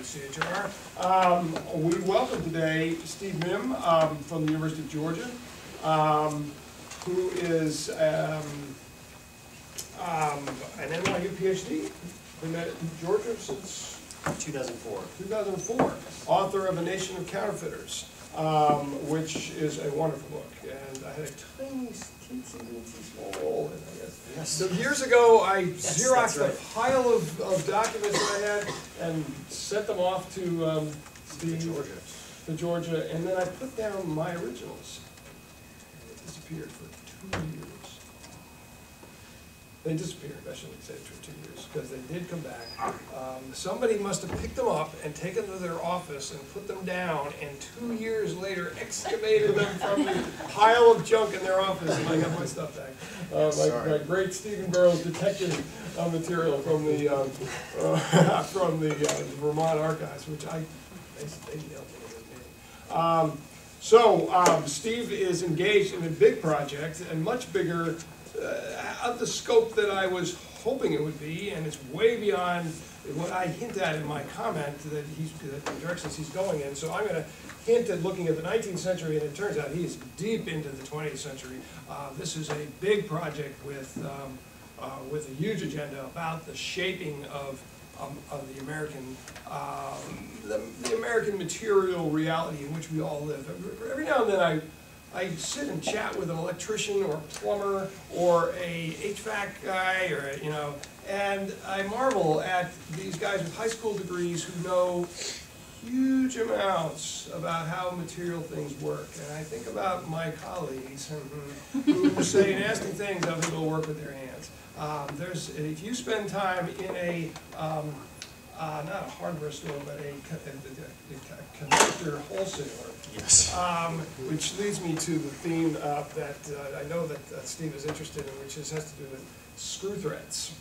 WCHR. We welcome today Steve Mihm from the University of Georgia, who is an NYU PhD. Been at Georgia since 2004. 2004. Author of A Nation of Counterfeiters, which is a wonderful book. And I had a tiny, teensy small role in it, I guess. Yes. So years ago, I Xeroxed a pile of documents that I had and sent them off to Georgia, and then I put down my originals. They disappeared for 2 years. They disappeared, I shouldn't say for 2 years, because they did come back. Somebody must have picked them up and taken them to their office and put them down, and 2 years later excavated them from the pile of junk in their office, and I got my stuff back. My great Stephen Burroughs detective material from the Vermont archives, which they nailed me. Steve is engaged in a big project, and much bigger of the scope that I was hoping it would be, and it's way beyond what I hint at in my comment that the directions he's going in. So I'm going to hint at looking at the 19th century, and it turns out he's deep into the 20th century. This is a big project with a huge agenda about the shaping of the American American material reality in which we all live. Every now and then I sit and chat with an electrician or a plumber or a HVAC guy, and I marvel at these guys with high school degrees who know huge amounts about how material things work. And I think about my colleagues who say nasty things of who will work with their hands. If you spend time in a not a hardware store, but a connector wholesaler. Yes. Which leads me to the theme that I know that Steve is interested in, which has to do with screw threads.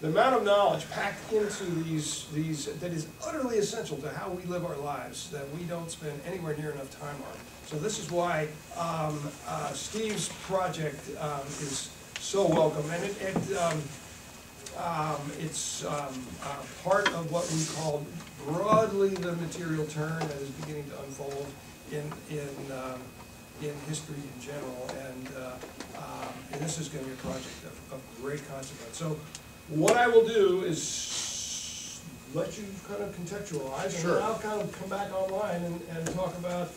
The amount of knowledge packed into these that is utterly essential to how we live our lives that we don't spend anywhere near enough time on. So this is why Steve's project is so welcome, and it's part of what we call broadly the material turn that is beginning to unfold in history in general, and this is going to be a project of great consequence. So what I will do is let you kind of contextualize, and then I'll kind of come back online and talk about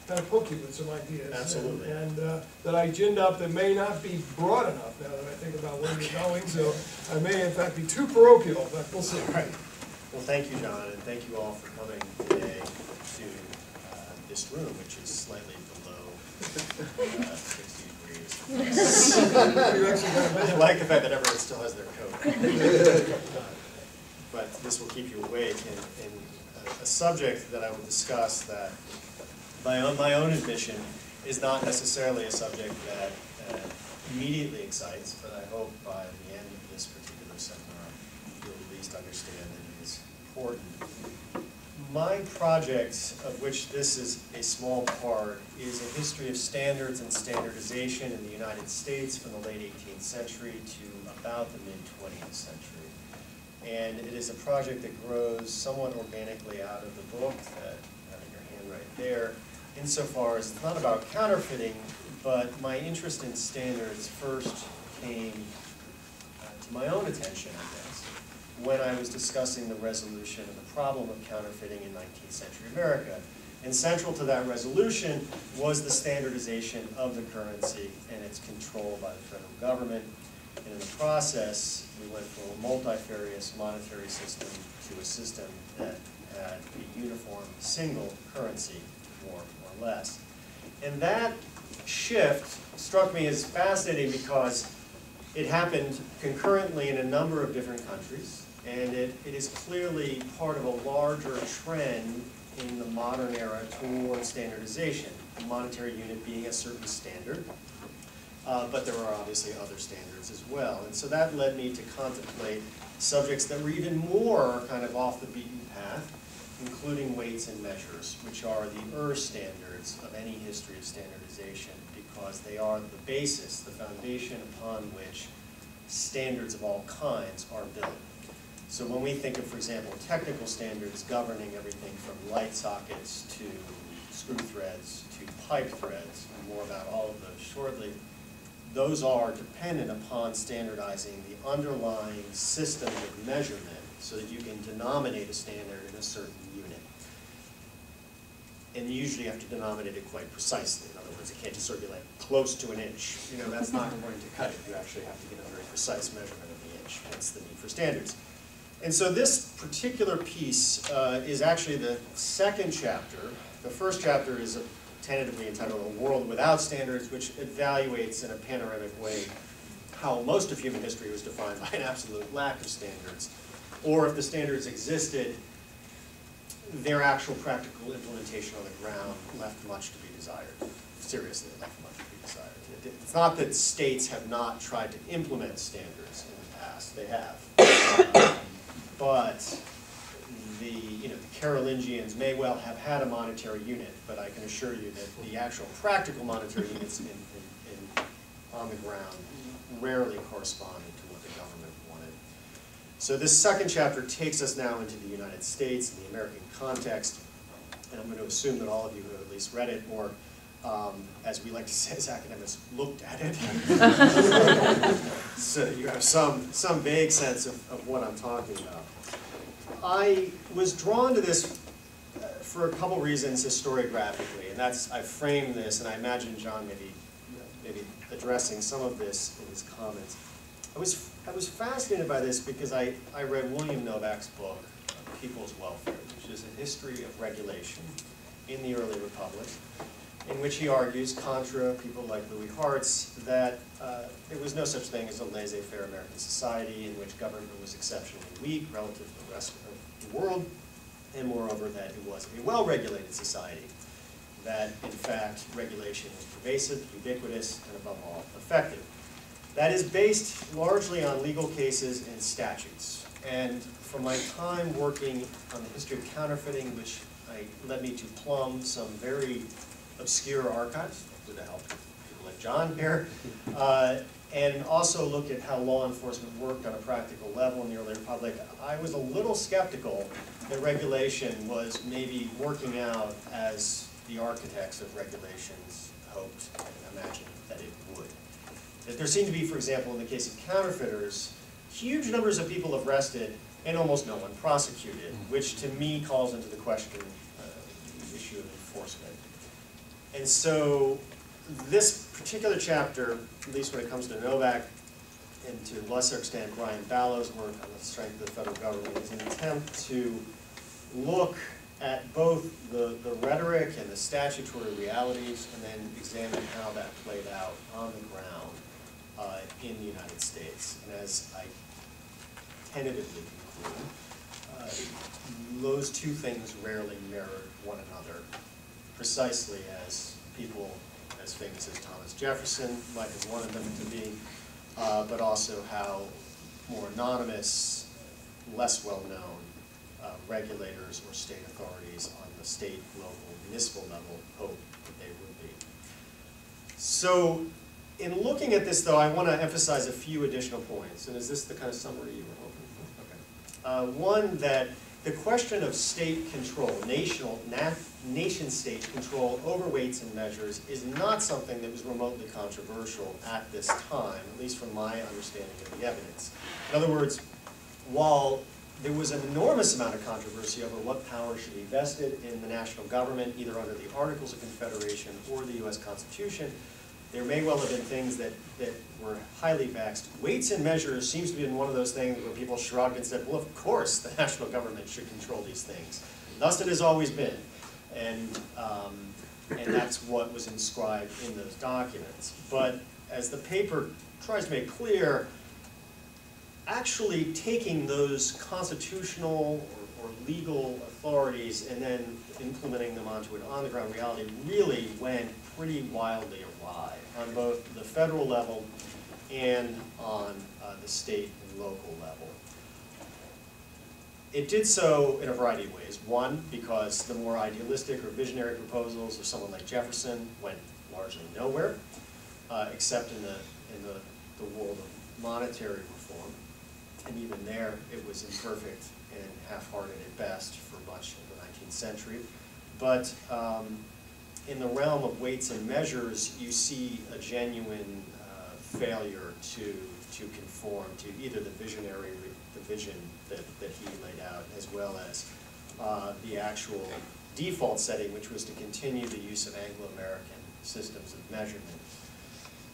kind of poke you with some ideas. Absolutely. And that I ginned up that may not be broad enough now that I think about where you're going, so I may in fact be too parochial, but we'll see. All right. Well, thank you, John, and thank you all for coming today to this room, which is slightly below 60 degrees. I like the fact that everyone still has their coat. But this will keep you awake, and a subject that I will discuss that my own admission is not necessarily a subject that immediately excites, but I hope by the end of this particular seminar you'll at least understand that it is important. My project, of which this is a small part, is a history of standards and standardization in the United States from the late 18th century to about the mid-20th century. And it is a project that grows somewhat organically out of the book that you have in your hand right there, insofar as it's not about counterfeiting, but my interest in standards first came to my own attention, I guess, when I was discussing the resolution of the problem of counterfeiting in 19th century America. And central to that resolution was the standardization of the currency and its control by the federal government. And in the process, we went from a multifarious monetary system to a system that had a uniform single currency, more or less. And that shift struck me as fascinating because it happened concurrently in a number of different countries, and it is clearly part of a larger trend in the modern era toward standardization, the monetary unit being a certain standard, but there are obviously other standards as well. And so that led me to contemplate subjects that were even more kind of off the beaten path, including weights and measures, which are the standards of any history of standardization, because they are the basis, the foundation upon which standards of all kinds are built. So when we think of, for example, technical standards governing everything from light sockets to screw threads to pipe threads, and more about all of those shortly, those are dependent upon standardizing the underlying system of measurement so that you can denominate a standard in a certain unit. And you usually have to denominate it quite precisely. In other words, it can't just sort of be like close to an inch. You know, that's not going to cut it. You actually have to get a very precise measurement of the inch. Hence the need for standards. And so this particular piece is actually the second chapter. The first chapter is tentatively entitled A World Without Standards, which evaluates in a panoramic way how most of human history was defined by an absolute lack of standards, or if the standards existed, their actual practical implementation on the ground left much to be desired. Seriously, left much to be desired. It's not that states have not tried to implement standards in the past. They have. But the Carolingians may well have had a monetary unit, but I can assure you that the actual practical monetary units on the ground rarely corresponded to what the government wanted. So this second chapter takes us now into the United States and the American context, and I'm going to assume that all of you have at least read it, or as we like to say as academics, looked at it. So you have some vague sense of what I'm talking about. I was drawn to this for a couple reasons historiographically, and that's, I framed this, and I imagine John maybe addressing some of this in his comments. I was fascinated by this because I read William Novak's book, People's Welfare, which is a history of regulation in the early republic, in which he argues, contra people like Louis Hartz, that there was no such thing as a laissez-faire American society in which government was exceptionally weak relative to the rest of the world, and moreover that it was a well-regulated society, that in fact regulation was pervasive, ubiquitous, and above all effective. That is based largely on legal cases and statutes. And from my time working on the history of counterfeiting, which led me to plumb some very obscure archives, with the help of people like John here, and also look at how law enforcement worked on a practical level in the early republic, I was a little skeptical that regulation was maybe working out as the architects of regulations hoped and imagined that it would. That there seemed to be, for example, in the case of counterfeiters, huge numbers of people arrested and almost no one prosecuted, which to me calls into the question the issue of enforcement. And so this particular chapter, at least when it comes to Novak, and to a lesser extent Brian Ballow's work on the strength of the federal government, is an attempt to look at both the rhetoric and the statutory realities, and then examine how that played out on the ground in the United States. And as I tentatively conclude, those two things rarely mirrored one another, precisely as people as famous as Thomas Jefferson might have wanted them to be, but also how more anonymous, less well-known regulators or state authorities on the state, local, municipal level hoped that they would be. So in looking at this, though, I want to emphasize a few additional points. And is this the kind of summary you were hoping for? Okay. One, that the question of state control, nation-state control over weights and measures is not something that was remotely controversial at this time, at least from my understanding of the evidence. In other words, while there was an enormous amount of controversy over what power should be vested in the national government, either under the Articles of Confederation or the U.S. Constitution, there may well have been things that were highly vexed. Weights and measures seems to be one of those things where people shrugged and said, well, of course the national government should control these things. Thus it has always been. And that's what was inscribed in those documents. But as the paper tries to make clear, actually taking those constitutional or legal authorities and then implementing them onto an on-the-ground reality really went pretty wildly awry on both the federal level and on the state and local level. It did so in a variety of ways. One, because the more idealistic or visionary proposals of someone like Jefferson went largely nowhere, except in the world of monetary reform. and even there it was imperfect and half-hearted at best for much of the 19th century. But in the realm of weights and measures, you see a genuine failure to conform to either the vision that he laid out, as well as the actual default setting, which was to continue the use of Anglo-American systems of measurement.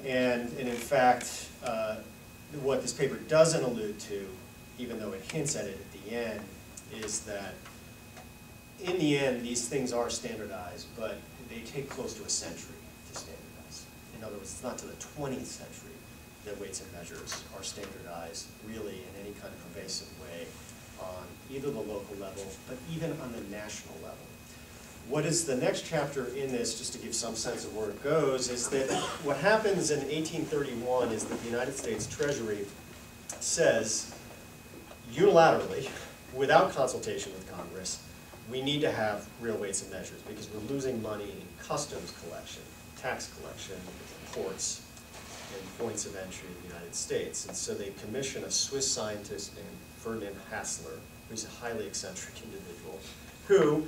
And in fact, what this paper doesn't allude to, even though it hints at it at the end, is that in the end, these things are standardized, but they take close to a century to standardize. In other words, it's not to the 20th century that weights and measures are standardized really in any kind of pervasive way on either the local level, but even on the national level. What is the next chapter in this, just to give some sense of where it goes, is that what happens in 1831 is that the United States Treasury says unilaterally, without consultation with Congress, we need to have real weights and measures because we're losing money in customs collection, tax collection, ports, and points of entry in the United States. And so they commission a Swiss scientist named Ferdinand Hassler, who's a highly eccentric individual, who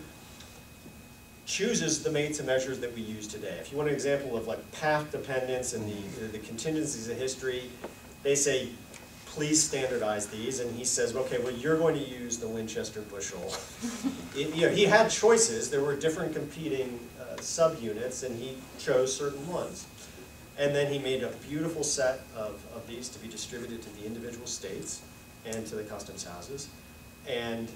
chooses the weights and measures that we use today. If you want an example of like path dependence and the contingencies of history, they say, please standardize these, and he says, okay, well, you're going to use the Winchester bushel. He had choices. There were different competing subunits, and he chose certain ones. And then he made a beautiful set of these to be distributed to the individual states and to the customs houses. And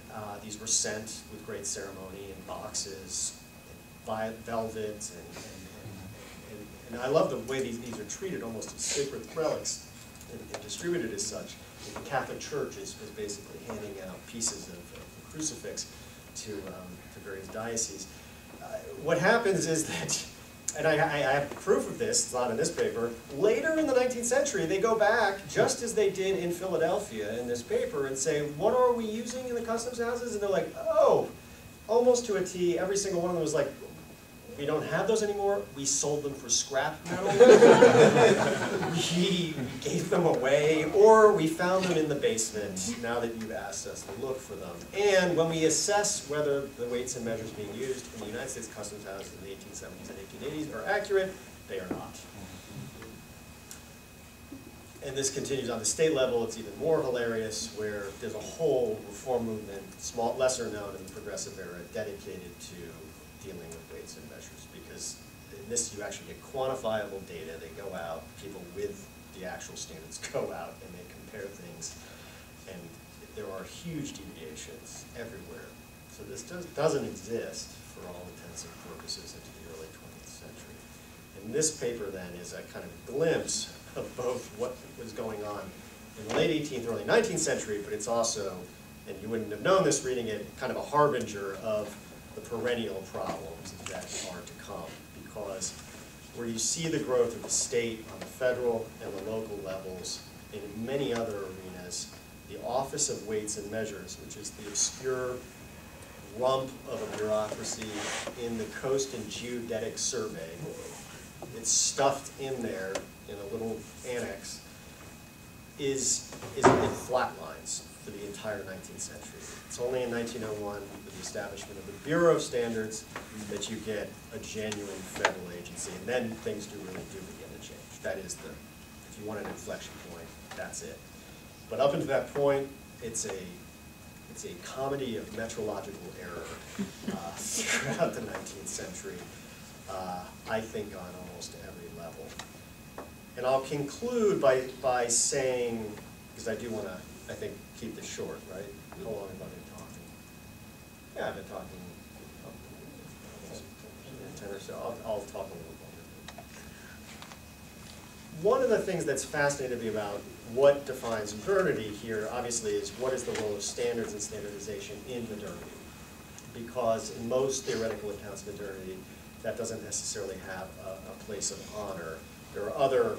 these were sent with great ceremony in boxes, and velvet, and I love the way these are treated almost as sacred relics. And distributed as such. The Catholic Church is basically handing out pieces of the crucifix to various dioceses. What happens is that, and I have proof of this, it's not in this paper, later in the 19th century they go back, just as they did in Philadelphia in this paper, and say, what are we using in the customs houses? And they're like, oh, almost to a T, every single one of them was like, we don't have those anymore. We sold them for scrap metal. We gave them away, or we found them in the basement now that you've asked us to look for them. And when we assess whether the weights and measures being used in the United States customs houses in the 1870s and 1880s are accurate, they are not. And this continues on the state level. It's even more hilarious, where there's a whole reform movement, lesser known in the progressive era, dedicated to dealing with weights and measures, because in this you actually get quantifiable data. They go out, people with the actual standards go out and they compare things, and there are huge deviations everywhere. So this doesn't exist for all intents and purposes into the early 20th century. And this paper then is a kind of glimpse of both what was going on in the late 18th, early 19th century, but it's also, and you wouldn't have known this reading it, kind of a harbinger of the perennial problems that are to come, because where you see the growth of the state on the federal and the local levels, in many other arenas, the Office of Weights and Measures, which is the obscure rump of a bureaucracy in the Coast and Geodetic Survey, it's stuffed in there in a little annex, is in flatlines for the entire 19th century. It's only in 1901, with the establishment of the Bureau of Standards, that you get a genuine federal agency, and then things really do begin to change. That is if you want an inflection point, that's it. But up until that point, it's a comedy of metrological error throughout the 19th century, I think on almost every level. And I'll conclude by saying, because I do want to, I think, keep this short, right? How long have I been talking? Yeah, I've been talking almost 10 or so. I'll talk a little longer. One of the things that's fascinating to me about what defines modernity here, obviously, is what is the role of standards and standardization in modernity? Because in most theoretical accounts of modernity, that doesn't necessarily have a place of honor. There are other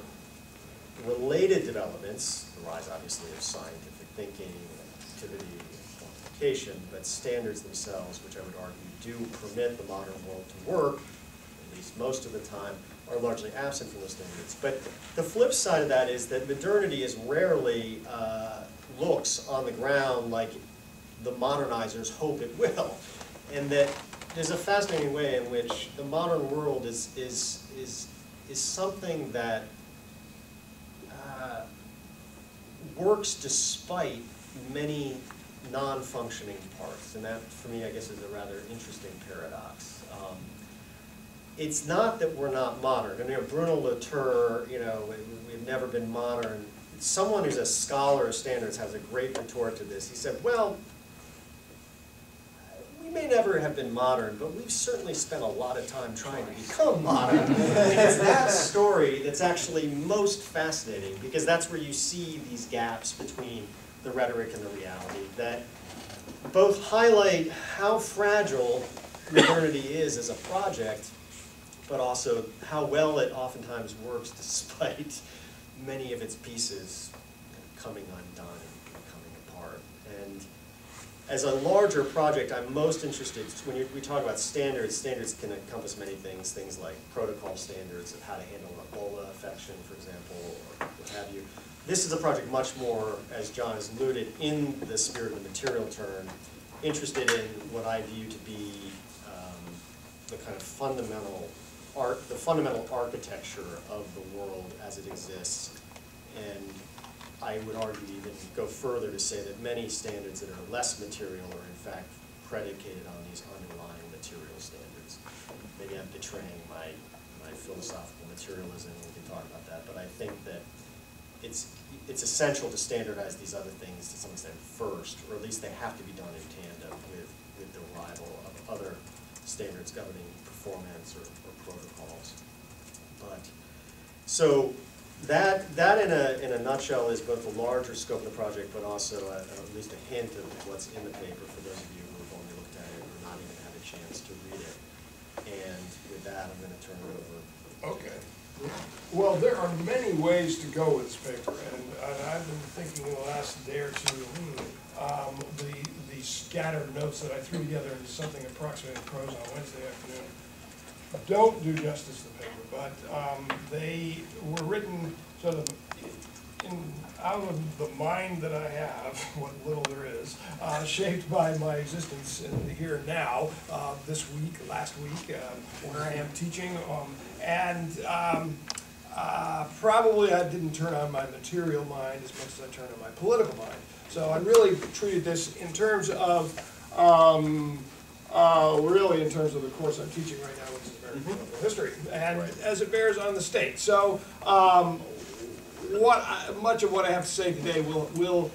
related developments, the rise, obviously, of scientific thinking, activity, and quantification, but standards themselves, which I would argue do permit the modern world to work, at least most of the time, are largely absent from those standards. But the flip side of that is that modernity is rarely looks on the ground like the modernizers hope it will. And that there's a fascinating way in which the modern world is something that works despite many non-functioning parts. And that, for me, I guess, is a rather interesting paradox. It's not that we're not modern. I mean, Bruno Latour, we've never been modern. Someone who's a scholar of standards has a great retort to this. He said, well, we may never have been modern, but we've certainly spent a lot of time trying to become modern. And it's that story that's actually most fascinating, because that's where you see these gaps between the rhetoric and the reality that both highlight how fragile modernity is as a project, but also how well it oftentimes works despite many of its pieces coming undone and coming apart. And as a larger project, I'm most interested, when we talk about standards, standards can encompass many things like protocol standards of how to handle Ebola infection, for example, or what have you. This is a project much more, as John has alluded, in the spirit of the material turn, interested in what I view to be the kind of fundamental architecture of the world as it exists. And I would argue even go further to say that many standards that are less material are in fact predicated on these underlying material standards. Maybe I'm betraying my philosophical materialism, we can talk about that, but I think that it's essential to standardize these other things to some extent first, or at least they have to be done in tandem with the arrival of other standards governing performance or protocols. But so that in a nutshell is both the larger scope of the project, but also at least a hint of what's in the paper for those of you who have only looked at it or not even had a chance to read it. And with that, I'm going to turn it over. Okay. Well, there are many ways to go with this paper, and I've been thinking in the last day or two, the scattered notes that I threw together into something approximating prose on Wednesday afternoon don't do justice to the paper, but they were written sort of out of the mind that I have, what little there is, shaped by my existence in the here and now, this week, last week, where I am teaching, probably I didn't turn on my material mind as much as I turned on my political mind. So I really treated this in terms of, really in terms of the course I'm teaching right now, which is American political history, and as it bears on the state. So much of what I have to say today will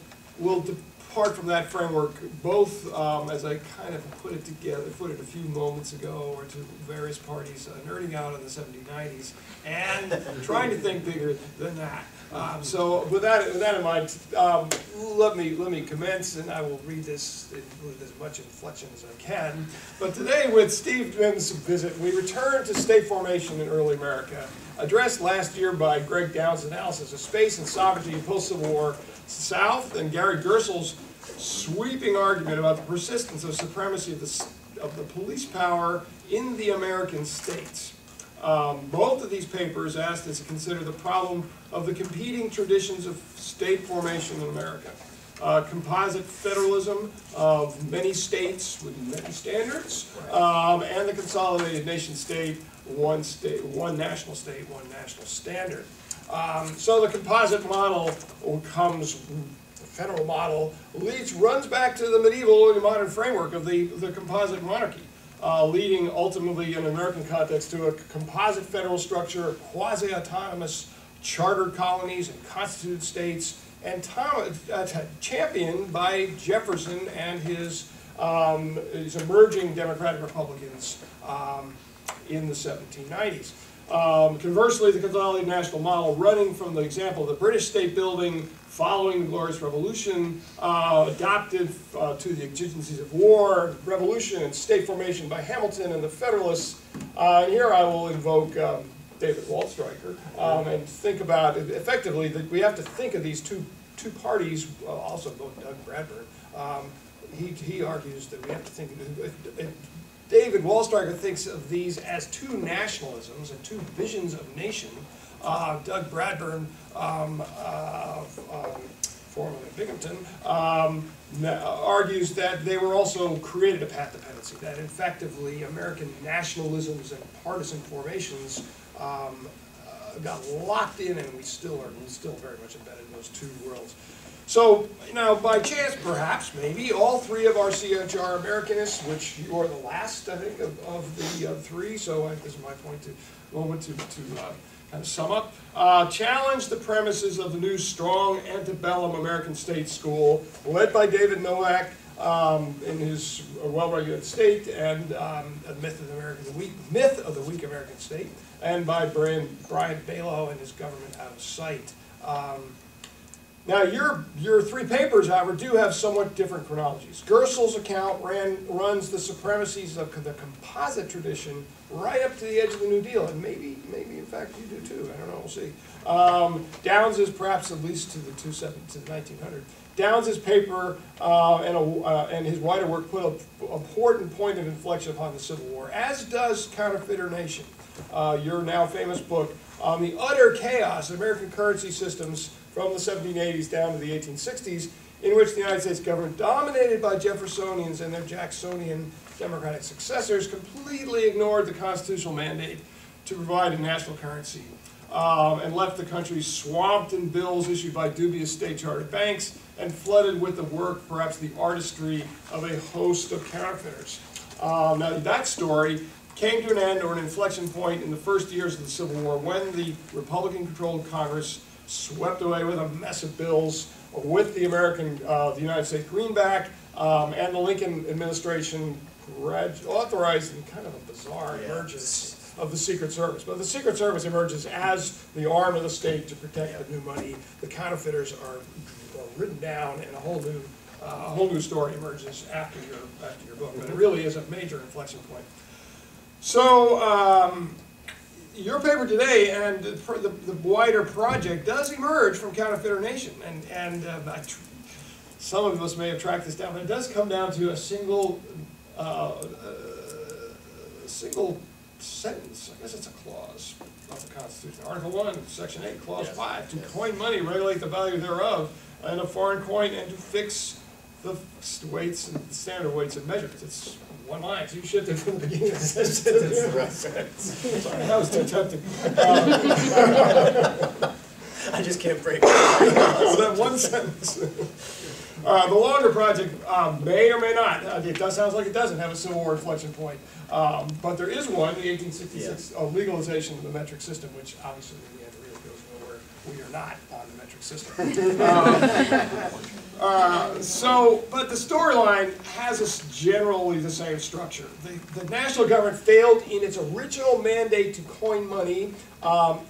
depart from that framework, both as I kind of put it a few moments ago, or to various parties nerding out in the 70s, 90s, and trying to think bigger than that. So with that in mind, let me commence, and I will read this with as much inflection as I can. But today, with Steve Mihm's visit, we return to state formation in early America, addressed last year by Greg Downs' analysis of space and sovereignty in post-Civil War South, and Gary Gerstl's sweeping argument about the persistence of supremacy of the police power in the American states. Both of these papers asked us to consider the problem of the competing traditions of state formation in America. Composite federalism of many states with many standards, and the consolidated nation state, one national state, one national standard. So the composite model comes, the federal model, runs back to the medieval and modern framework of the composite monarchy. Leading ultimately in an American context to a composite federal structure, quasi-autonomous chartered colonies and constituted states, and championed by Jefferson and his emerging Democratic Republicans in the 1790s. Conversely, the consolidated national model, running from the example of the British state building following the Glorious Revolution, adopted to the exigencies of war, revolution, and state formation by Hamilton and the Federalists. And here I will invoke David Waldstreicher and think about it effectively that we have to think of these two parties, also Doug Bradburn. He argues that we have to think David Waldstreicher thinks of these as two nationalisms and two visions of nation. Doug Bradburn formerly Binghamton, argues that they were also created a path dependency, that effectively American nationalisms and partisan formations got locked in, and we still very much embedded in those two worlds. So, now, by chance, perhaps, maybe, all three of our CHR Americanists, which you are the last, I think, of the three, so this is my moment to kind of sum up, challenge the premises of the new strong antebellum American state school, led by David Nowak in his well-regulated state, and myth of the weak American state, and by Brian Balow and his government out of sight. Now, your three papers, however, do have somewhat different chronologies. Gerstl's account runs the supremacies of the composite tradition right up to the edge of the New Deal, and maybe in fact you do too. I don't know. We'll see. Downs's perhaps at least to the 1900. Downs's paper and his wider work put an important point of inflection upon the Civil War, as does Counterfeiter Nation, your now famous book on the utter chaos of American currency systems from the 1780s down to the 1860s, in which the United States government, dominated by Jeffersonians and their Jacksonian Democratic successors, completely ignored the constitutional mandate to provide a national currency, and left the country swamped in bills issued by dubious state-chartered banks and flooded with the work, perhaps the artistry, of a host of counterfeiters. Now, that story came to an end, or an inflection point, in the first years of the Civil War, when the Republican-controlled Congress swept away with a mess of bills with the United States greenback, and the Lincoln administration authorized in kind of a bizarre emergence of the Secret Service. But the Secret Service emerges as the arm of the state to protect the new money. The counterfeiters are written down, and a whole new story emerges after your book. But it really is a major inflection point. So, your paper today and the wider project does emerge from Counterfeiter Nation, and some of us may have tracked this down, but it does come down to a single sentence. I guess it's a clause of the Constitution. Article 1, Section 8, Clause 5, to coin money, regulate the value thereof, and a foreign coin, and to fix the weights and standard weights and measures. It's one line, so you should have from the beginning of the sentence. Sorry, that was too tempting. I just can't break it. That one sentence. The longer project may or may not. It sounds like it doesn't have a Civil War inflection point. But there is one, the 1866 legalization of the metric system, which obviously in the end really goes nowhere. We are not on the metric system. But the storyline has generally the same structure. The national government failed in its original mandate to coin money.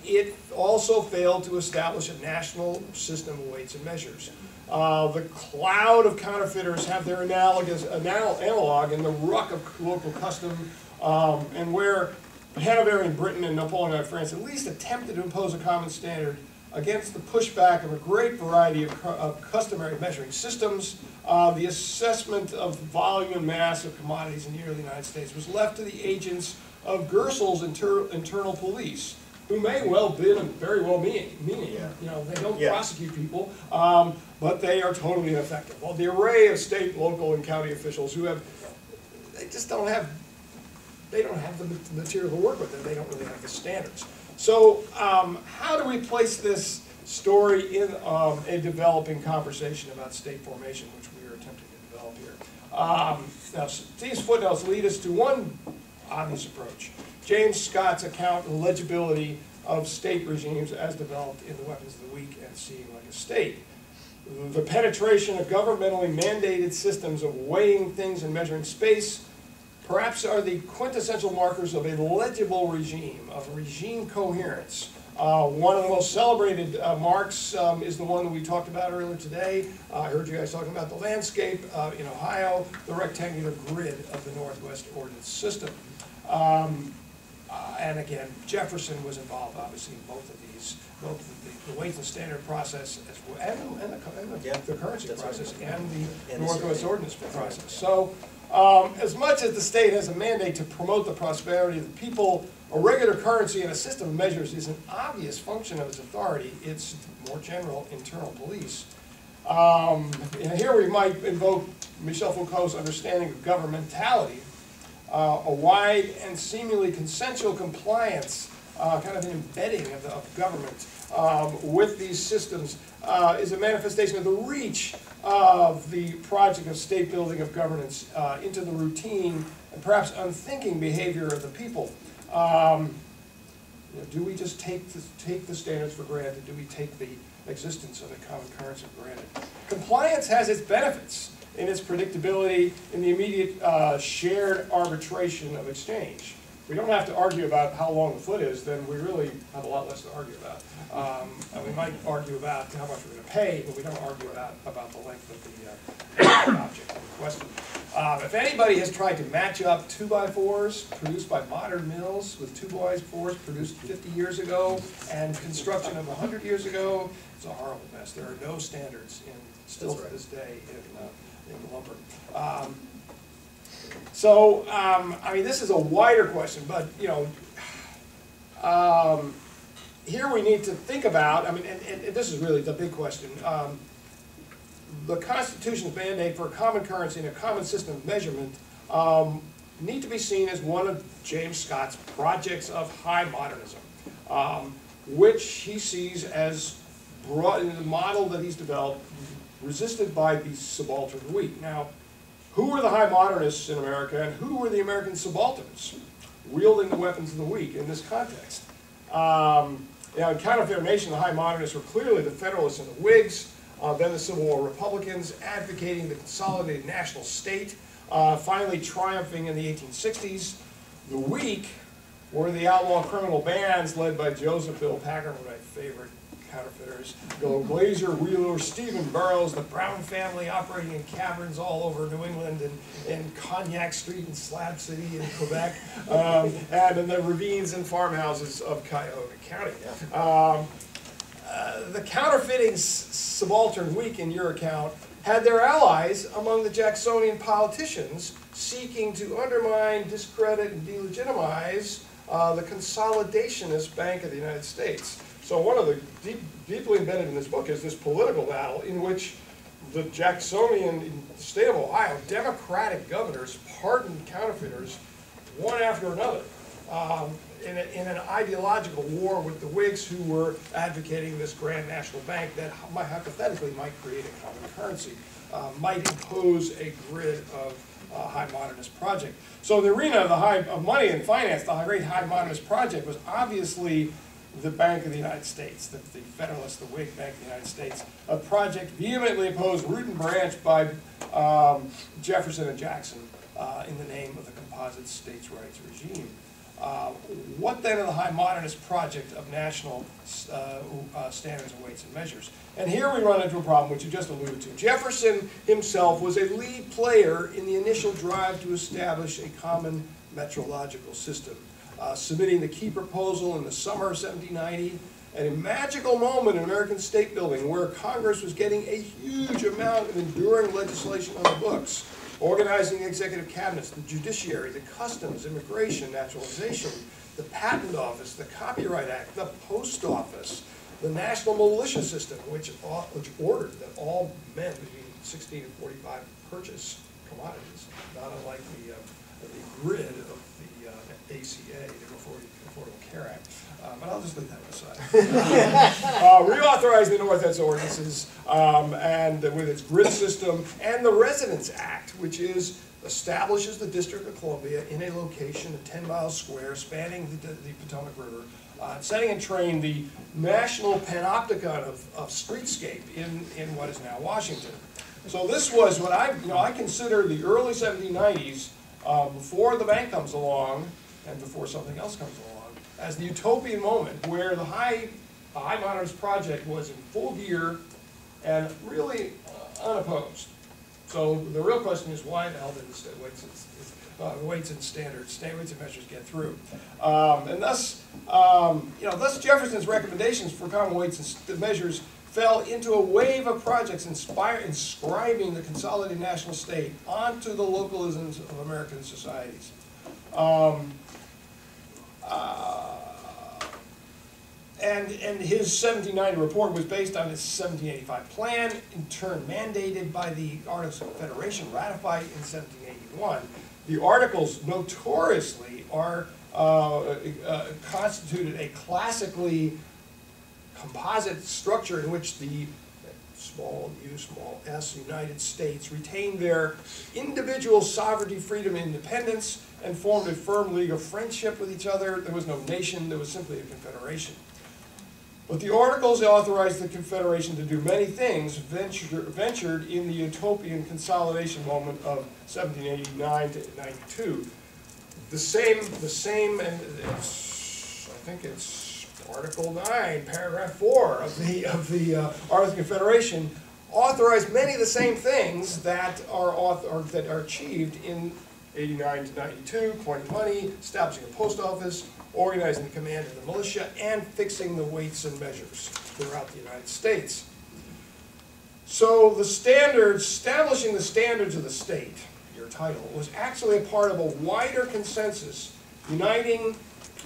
It also failed to establish a national system of weights and measures. The cloud of counterfeiters have their analog in the ruck of local custom, and where Hanoverian Britain and Napoleonic France at least attempted to impose a common standard against the pushback of a great variety of customary measuring systems. The assessment of volume and mass of commodities in the early United States was left to the agents of Gerstl's internal police, who may well be very well meaning. You know, they don't prosecute people, but they are totally ineffective. Well, the array of state, local, and county officials who they don't have the material to work with, and they don't really have the standards. So, how do we place this story in a developing conversation about state formation, which we are attempting to develop here? Now, these footnotes lead us to one obvious approach: James Scott's account of the legibility of state regimes as developed in The Weapons of the Weak and Seeing Like a State. The penetration of governmentally mandated systems of weighing things and measuring space perhaps are the quintessential markers of a legible regime, of regime coherence. One of the most celebrated marks is the one that we talked about earlier today. I heard you guys talking about the landscape in Ohio, the rectangular grid of the Northwest Ordnance System. And again, Jefferson was involved, obviously, in both of these, both the weight and standard process as well, and the currency process, and the Northwest Ordnance process. So, as much as the state has a mandate to promote the prosperity of the people, a regular currency and a system of measures is an obvious function of its authority, its more general internal police. And here we might invoke Michel Foucault's understanding of governmentality, a wide and seemingly consensual compliance, kind of an embedding of government with these systems is a manifestation of the reach of the project of state building of governance into the routine and perhaps unthinking behavior of the people. Do we just take the standards for granted? Do we take the existence of a common currency for granted? Compliance has its benefits in its predictability, in the immediate shared arbitration of exchange. We don't have to argue about how long the foot is, then we really have a lot less to argue about. And we might argue about how much we're going to pay, but we don't argue about the length of the object in question. If anybody has tried to match up 2x4s produced by modern mills with 2x4s produced 50 years ago and construction of 100 years ago, it's a horrible mess. There are no standards still to this day in lumber. I mean, this is a wider question, but, you know, here we need to think about, I mean, and this is really the big question. The Constitution's mandate for a common currency and a common system of measurement need to be seen as one of James Scott's projects of high modernism, which he sees as brought in the model that he's developed, resisted by the subaltern weak. Now, who were the high modernists in America, and who were the American subalterns wielding the weapons of the weak in this context? In counterfeit nation, the high modernists were clearly the Federalists and the Whigs, then the Civil War Republicans, advocating the consolidated national state, finally triumphing in the 1860s. The weak were the outlaw criminal bands led by Joseph Bill Packard, one of my favorite counterfeiters, Bill Glazer, Wheeler, Stephen Burroughs, the Brown family operating in caverns all over New England and in Cognac Street and Slab City in Quebec, and in the ravines and farmhouses of Cuyahoga County. The counterfeiting subaltern weak, in your account, had their allies among the Jacksonian politicians seeking to undermine, discredit, and delegitimize the consolidationist Bank of the United States. So one of the deeply embedded in this book is this political battle in which the Jacksonian, in the state of Ohio, Democratic governors pardoned counterfeiters one after another in an ideological war with the Whigs, who were advocating this grand national bank that hypothetically might create a common currency, might impose a grid of high modernist project. So the arena of money and finance, the great high modernist project, was obviously the Bank of the United States, the Federalist, the Whig Bank of the United States, a project vehemently opposed root and branch by Jefferson and Jackson in the name of the composite states' rights regime. What then of the high modernist project of national standards and weights and measures? And here we run into a problem which you just alluded to. Jefferson himself was a lead player in the initial drive to establish a common metrological system, submitting the key proposal in the summer of 1790, at a magical moment in American state building where Congress was getting a huge amount of enduring legislation on the books, organizing the executive cabinets, the judiciary, the customs, immigration, naturalization, the patent office, the Copyright Act, the post office, the national militia system, which ordered that all men between 16 and 45 purchase commodities, not unlike the grid of the ACA, the Affordable Care Act. But I'll just leave that aside. Reauthorize the North-Ed's ordinances and with its grid system, and the Residence Act, which establishes the District of Columbia in a location of 10 miles square spanning the Potomac River, setting in train the national panopticon of streetscape in what is now Washington. So this was what I consider the early 1790s, before the bank comes along and before something else comes along, as the utopian moment where the high modernist project was in full gear and really unopposed. So the real question is, why the hell did the weights and standards, weights and measures get through? And thus, thus Jefferson's recommendations for common weights and measures fell into a wave of projects inscribing the consolidated national state onto the localisms of American societies. And his 1790 report was based on his 1785 plan, in turn mandated by the Articles of Confederation, ratified in 1781. The Articles notoriously are constituted a classically composite structure in which the small u, small s, United States retained their individual sovereignty, freedom, and independence, and formed a firm league of friendship with each other. There was no nation, there was simply a confederation. But the Articles authorized the Confederation to do many things ventured in the utopian consolidation moment of 1789 to 92. The same, and it's, I think it's Article 9, Paragraph 4 of the Articles of Confederation, authorized many of the same things that are achieved in 89 to 92, coining money, establishing a post office, organizing the command of the militia, and fixing the weights and measures throughout the United States. So the standards, establishing the standards of the state, your title, was actually a part of a wider consensus uniting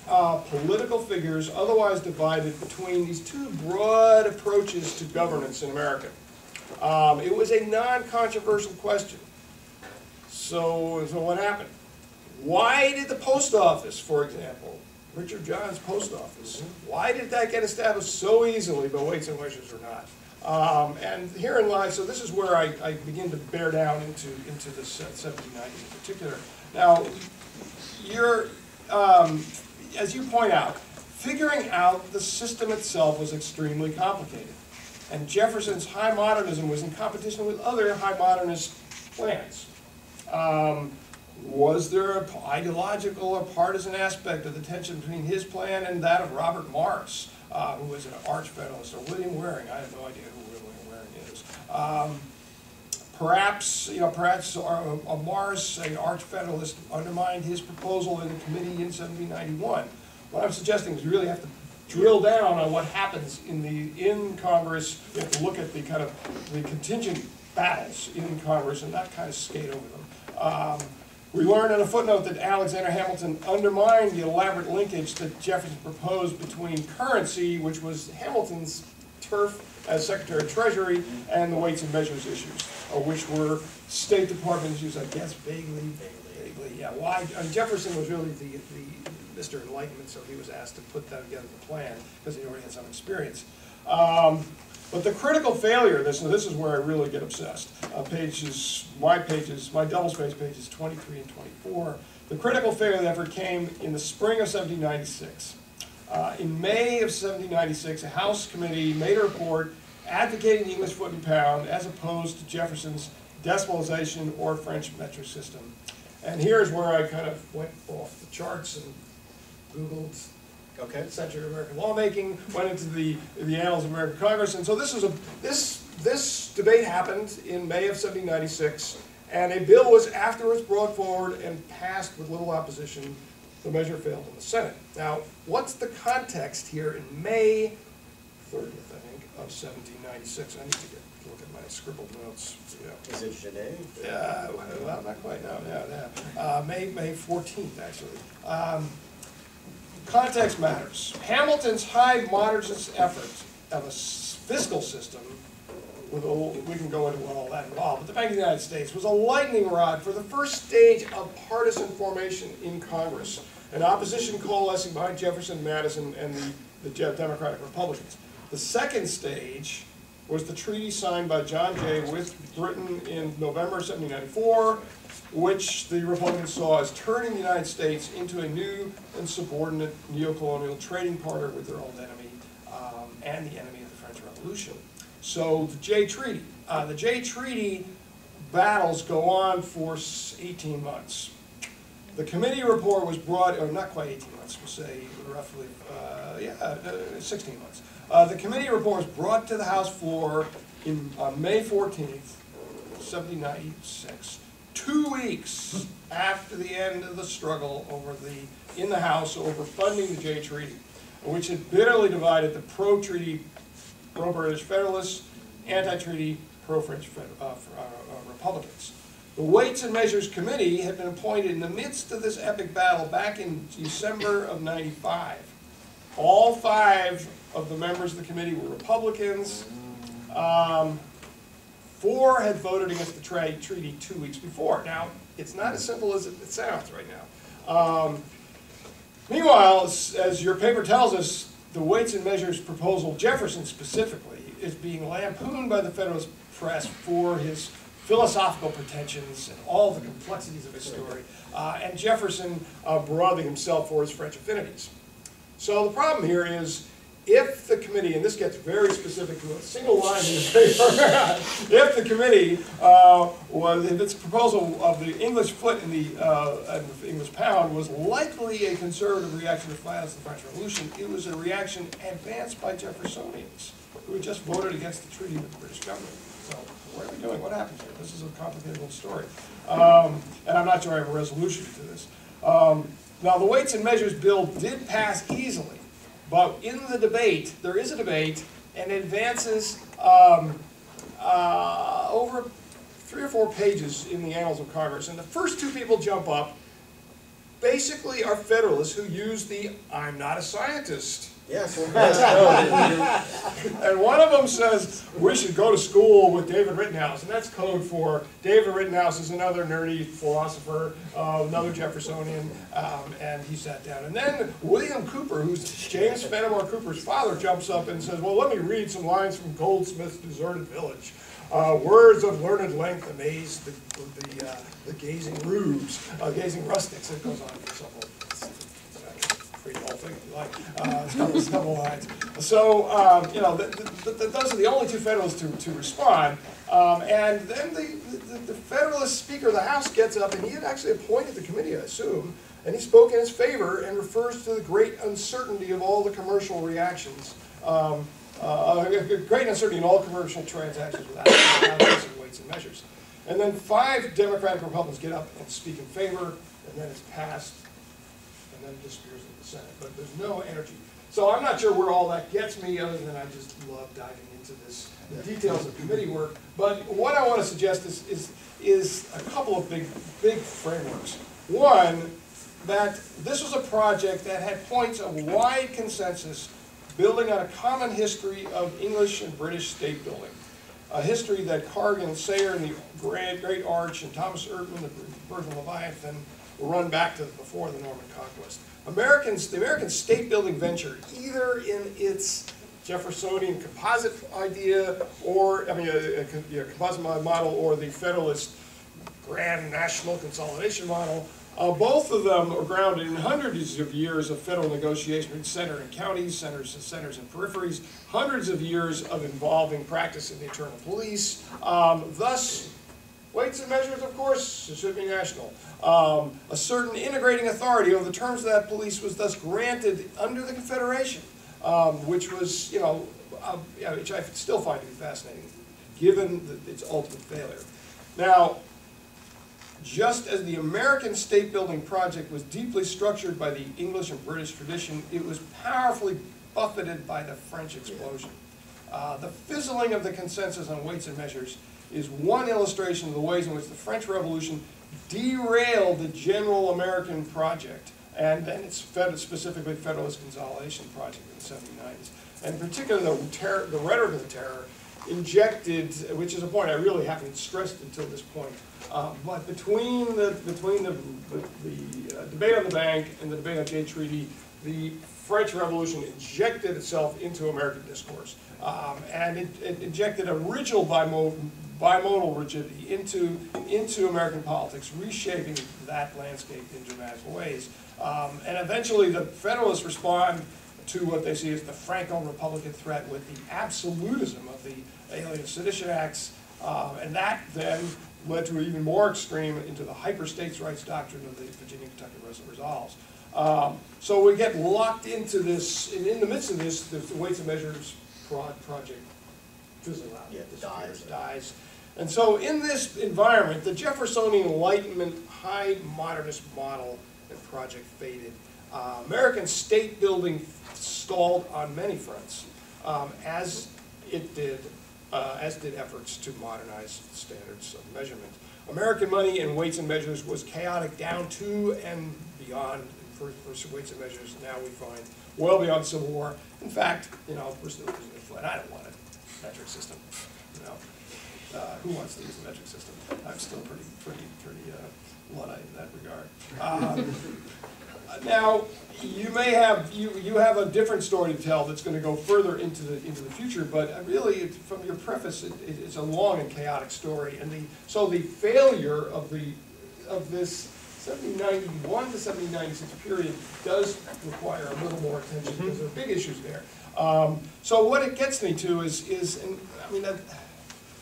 political figures otherwise divided between these two broad approaches to governance in America. It was a non-controversial question. So what happened? Why did the post office, for example, Richard John's post office, why did that get established so easily, but weights and measures or not? And herein lies, so this is where I begin to bear down into this 1790 in particular. Now, as you point out, figuring out the system itself was extremely complicated. And Jefferson's high modernism was in competition with other high modernist plans. Was there an ideological or partisan aspect of the tension between his plan and that of Robert Morris, who was an arch federalist, or William Waring? I have no idea who William Waring is. Perhaps Morris, an arch federalist, undermined his proposal in the committee in 1791. What I'm suggesting is you really have to drill down on what happens in Congress. You have to look at the kind of the contingent battles in Congress and not kind of skate over them. We learned in a footnote that Alexander Hamilton undermined the elaborate linkage that Jefferson proposed between currency, which was Hamilton's turf as Secretary of Treasury, and the weights and measures issues, which were State Department issues, I guess, vaguely, yeah. Why? Jefferson was really the Mr. Enlightenment, so he was asked to put that together the plan because he already had some experience. But the critical failure, this is where I really get obsessed. My double-spaced pages 23 and 24. The critical failure of the effort came in the spring of 1796. In May of 1796, a House committee made a report advocating the English foot and pound as opposed to Jefferson's decimalization or French metric system. And here's where I kind of went off the charts and Googled Century of American Lawmaking, went into the Annals of American Congress, and so this debate happened in May of 1796, and a bill was afterwards brought forward and passed with little opposition. The measure failed in the Senate. Now, what's the context here in May 30th, I think, of 1796? I need to look at my scribbled notes. Yeah. Is it Genève? Yeah, well, not quite, no, May 14th, actually. Context matters. Hamilton's high modernist effort of a fiscal system, we can go into all that involved, but the Bank of the United States was a lightning rod for the first stage of partisan formation in Congress, an opposition coalescing behind Jefferson, Madison, and the Democratic Republicans. The second stage was the treaty signed by John Jay with Britain in November 1794, which the Republicans saw as turning the United States into a new and subordinate neo-colonial trading partner with their old enemy and the enemy of the French Revolution. So the Jay Treaty. The Jay Treaty battles go on for 18 months. The committee report was brought, or not quite 18 months, we'll say roughly, 16 months. The committee report was brought to the House floor on May 14th, 1796. 2 weeks after the end of the struggle in the House over funding the Jay Treaty, which had bitterly divided the pro-treaty, pro-British Federalists, anti-treaty, pro-French Republicans. The Weights and Measures Committee had been appointed in the midst of this epic battle back in December of '95. All 5 of the members of the committee were Republicans. 4 had voted against the treaty 2 weeks before. Now, it's not as simple as it sounds right now. Meanwhile, as your paper tells us, the Weights and Measures proposal, Jefferson specifically, is being lampooned by the Federalist press for his philosophical pretensions and all the complexities of his story, and Jefferson broadly himself for his French affinities. So the problem here is, if the committee, and this gets very specific to a single line in the paper, if the committee if its proposal of the English foot in the English pound was likely a conservative reaction to violence in the French Revolution, it was a reaction advanced by Jeffersonians, who had just voted against the treaty with the British government. So what are we doing? What happens here? This is a complicated little story. And I'm not sure I have a resolution to this. Now, the Weights and Measures bill did pass easily. But in the debate, there is a debate, and it advances over 3 or 4 pages in the Annals of Congress. And the first 2 people jump up, basically are Federalists who use the "I'm not a scientist." Yes. And one of them says, we should go to school with David Rittenhouse. And that's code for David Rittenhouse is another nerdy philosopher, another Jeffersonian, and he sat down. And then William Cooper, who's James Fenimore Cooper's father, jumps up and says, well, let me read some lines from Goldsmith's Deserted Village. Words of learned length amaze the gazing rubes, gazing rustics. It goes on for several. Read the whole thing if you like. It's a couple lines. So, you know, those are the only 2 Federalists to respond. And then the Federalist Speaker of the House gets up, and he had actually appointed the committee, I assume, and he spoke in his favor and refers to the great uncertainty of all the commercial reactions, great uncertainty in all commercial transactions without Weights and Measures. And then 5 Democratic Republicans get up and speak in favor, and then it's passed, and then it disappears in the Senate. But there's no energy. So I'm not sure where all that gets me, other than I just love diving into this, the details of committee work. But what I want to suggest is a couple of big frameworks. One, that this was a project that had points of wide consensus, building on a common history of English and British state building. A history that Cargan and Sayre and the Great Arch and Thomas Ertman, the Birth of Leviathan, will run back to before the Norman Conquest. The American state-building venture, either in its Jeffersonian composite idea, or a composite model, or the Federalist grand national consolidation model, both of them are grounded in hundreds of years of federal negotiation between center and counties, centers and peripheries, hundreds of years of involving practice in the internal police. Thus, Weights and Measures, of course, should be national. A certain integrating authority over the terms of that police was thus granted under the Confederation, which was, which I still find to be fascinating, given its ultimate failure. Now, just as the American state-building project was deeply structured by the English and British tradition, it was powerfully buffeted by the French explosion. The fizzling of the consensus on Weights and Measures is one illustration of the ways in which the French Revolution derailed the general American project, and its specifically Federalist consolidation project in the 1790s. And particularly the rhetoric of the terror injected, which is a point I really haven't stressed until this point, but between the debate on the bank and the debate on Jay Treaty, the French Revolution injected itself into American discourse, and it injected a original bimodal rigidity into American politics, reshaping that landscape in dramatic ways. And eventually the Federalists respond to what they see as the Franco-Republican threat with the absolutism of the Alien Sedition Acts, and that then led to an even more extreme into the hyper-states' rights doctrine of the Virginia-Kentucky Resolves. So we get locked into this, and in the midst of this, the Weights and Measures project fizzles out, dies. And so in this environment, the Jeffersonian Enlightenment high modernist model and project faded. American state building stalled on many fronts, as did efforts to modernize standards of measurement. American money and Weights and Measures was chaotic down to and beyond for weights and measures, now we find well beyond the Civil War. In fact, we're still using it, and I don't want a metric system. Who wants to use a metric system? I'm still pretty Luddite in that regard. Now, you may have you have a different story to tell that's going to go further into the future, but really, from your preface, it's a long and chaotic story, and so the failure of this 1791 to 1796 period does require a little more attention because there are big issues there. So what it gets me to is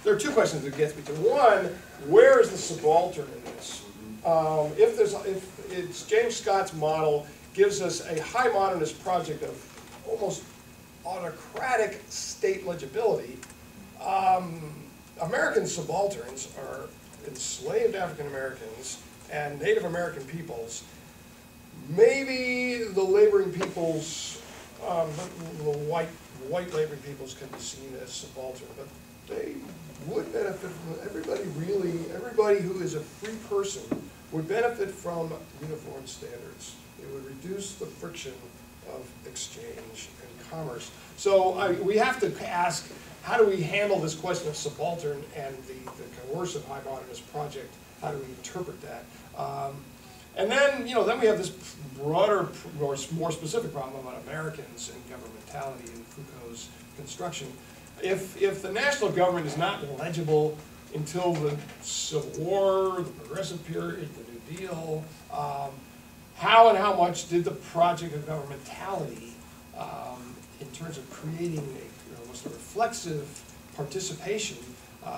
there are two questions it gets me to. One, where is the subaltern in this? If it's James Scott's model gives us a high modernist project of almost autocratic state legibility, American subalterns are enslaved African Americans and Native American peoples. Maybe the laboring peoples, the white laboring peoples can be seen as subaltern, but they would benefit from everybody who is a free person would benefit from uniform standards. It would reduce the friction of exchange and commerce. So we have to ask, how do we handle this question of subaltern and the coercive high modernist project? How do we interpret that? And then, then we have this broader, more specific problem about Americans and governmentality and Foucault's construction. If the national government is not legible until the Civil War, the Progressive Period, the New Deal, how and how much did the project of governmentality, in terms of creating almost a reflexive participation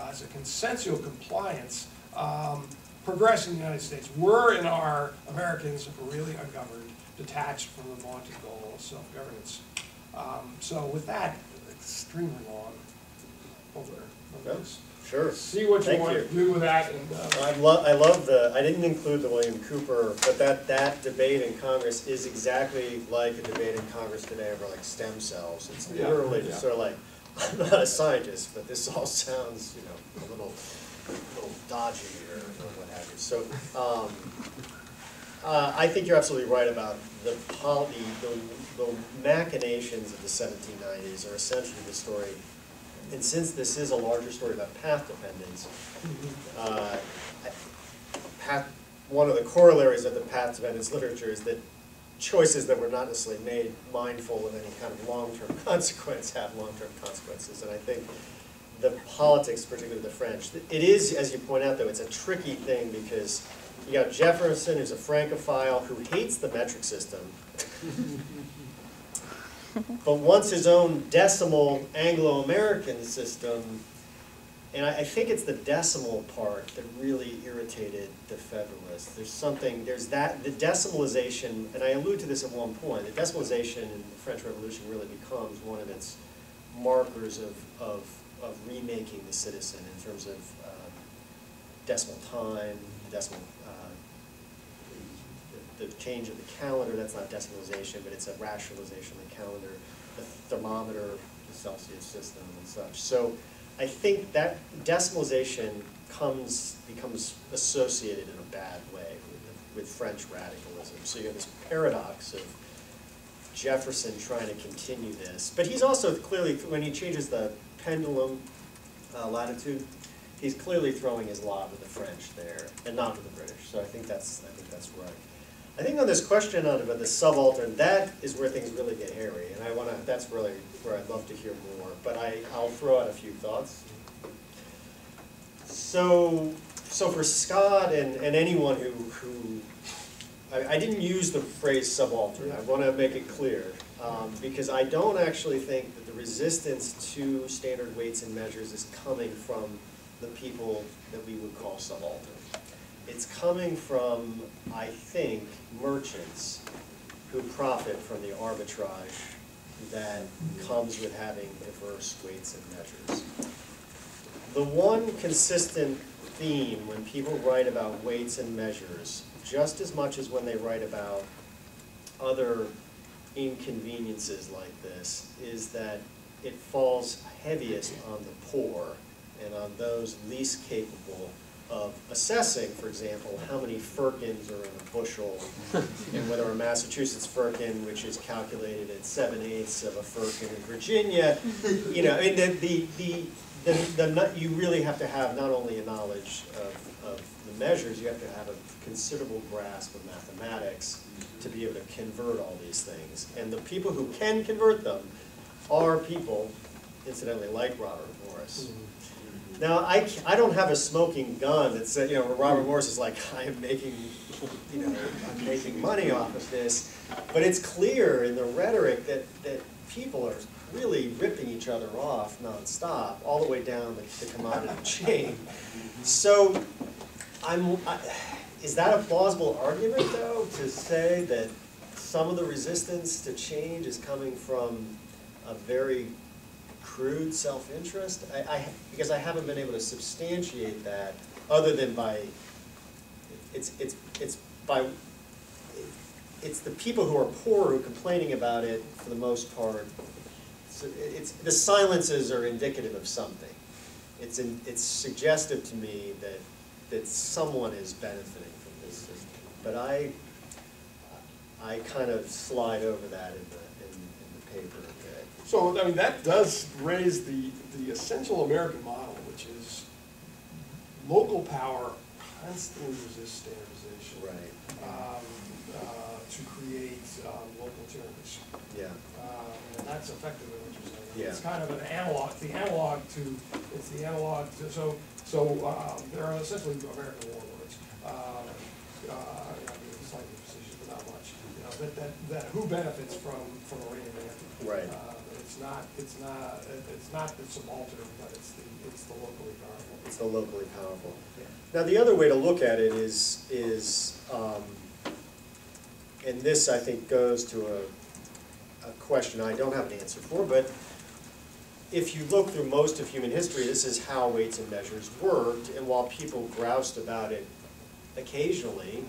as a consensual compliance, progress in the United States? Were and are Americans really ungoverned, detached from the vaunted goal of self-governance? So with that, extremely long over this. Sure. See what you want to do with that. And, I love I didn't include the William Cooper, but that debate in Congress is exactly like a debate in Congress today over like stem cells. It's literally just sort of like, I'm not a scientist, but this all sounds, a little dodgy or what have you. So I think you're absolutely right about the machinations of the 1790s are essentially the story. And since this is a larger story about path dependence, one of the corollaries of the path dependence literature is that choices that were not necessarily made mindful of any kind of long-term consequence have long-term consequences. And I think the politics, particularly the French, it is, as you point out, though, it's a tricky thing because you got Jefferson, who's a Francophile, who hates the metric system, but wants his own decimal Anglo-American system. And I think it's the decimal part that really irritated the Federalists. There's the decimalization, and I allude to this at one point, the decimalization in the French Revolution really becomes one of its markers of remaking the citizen in terms of decimal time, the change of the calendar. That's not decimalization, but it's a rationalization of the calendar, the thermometer, the Celsius system, and such. So I think that decimalization becomes associated in a bad way with French radicalism. So you have this paradox of Jefferson trying to continue this, but he's also clearly, when he changes the pendulum latitude, he's clearly throwing his lot with the French there, and not with the British. So I think that's right. I think on this question about the subaltern, that is where things really get hairy, and that's really where I'd love to hear more. But I'll throw out a few thoughts. So for Scott and anyone who I didn't use the phrase subaltern. I want to make it clear because I don't actually think that the resistance to standard weights and measures is coming from the people that we would call subaltern. It's coming from, I think, merchants who profit from the arbitrage that comes with having diverse weights and measures. The one consistent theme when people write about weights and measures, just as much as when they write about other inconveniences like this, is that it falls heaviest on the poor and on those least capable of assessing, for example, how many firkins are in a bushel, and whether a Massachusetts firkin, which is calculated at 7/8 of a firkin in Virginia, you know, I mean, you really have to have not only a knowledge of the measures, you have to have a considerable grasp of mathematics to be able to convert all these things. And the people who can convert them are people, incidentally, like Robert Morris. Now, I don't have a smoking gun that said, you know, Robert Morris is like, I'm making money off of this. But it's clear in the rhetoric that people are really ripping each other off nonstop, all the way down the commodity chain. So, is that a plausible argument, though, to say that some of the resistance to change is coming from a very crude self-interest? Because I haven't been able to substantiate that, other than by it's the people who are poor who are complaining about it for the most part. So the silences are indicative of something. It's suggestive to me that someone is benefiting from this system, but I kind of slide over that in the paper. So, I mean, that does raise the essential American model, which is local power constantly resists standardization. Right. To create local tyrannies. Yeah. And that's effectively what you're saying. Yeah. It's kind of an analog. It's the analog to. So there are essentially American warlords. Slightly facetious, but not much. You know, that who benefits from a reign of anarchy. Right. It's not the subaltern, but it's the locally powerful. It's the locally powerful. Yeah. Now, the other way to look at it is and this, I think, goes to a question I don't have an answer for, but if you look through most of human history, this is how weights and measures worked, and while people groused about it occasionally,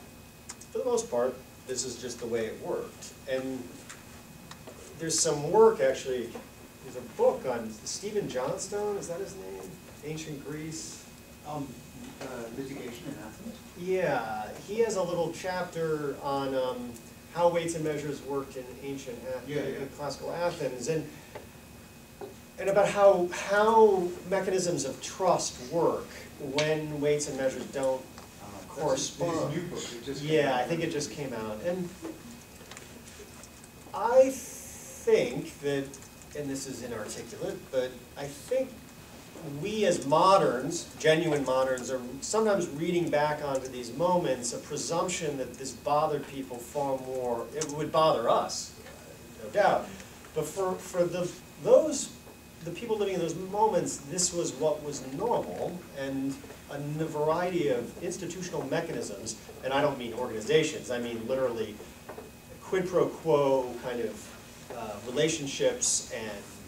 for the most part, this is just the way it worked. And there's some work, actually, there's a book on Stephen Johnstone, is that his name? Ancient Greece? Litigation in Athens? Yeah, he has a little chapter on how weights and measures worked in ancient in classical Athens, and about how mechanisms of trust work when weights and measures don't correspond. His new book, it just Yeah, I think it just came out. And I think that, and this is inarticulate, but I think we as moderns, genuine moderns, are sometimes reading back onto these moments a presumption that this bothered people far more. It would bother us, no doubt. But for the people living in those moments, this was what was normal, and a variety of institutional mechanisms, and I don't mean organizations, I mean literally quid pro quo kind of relationships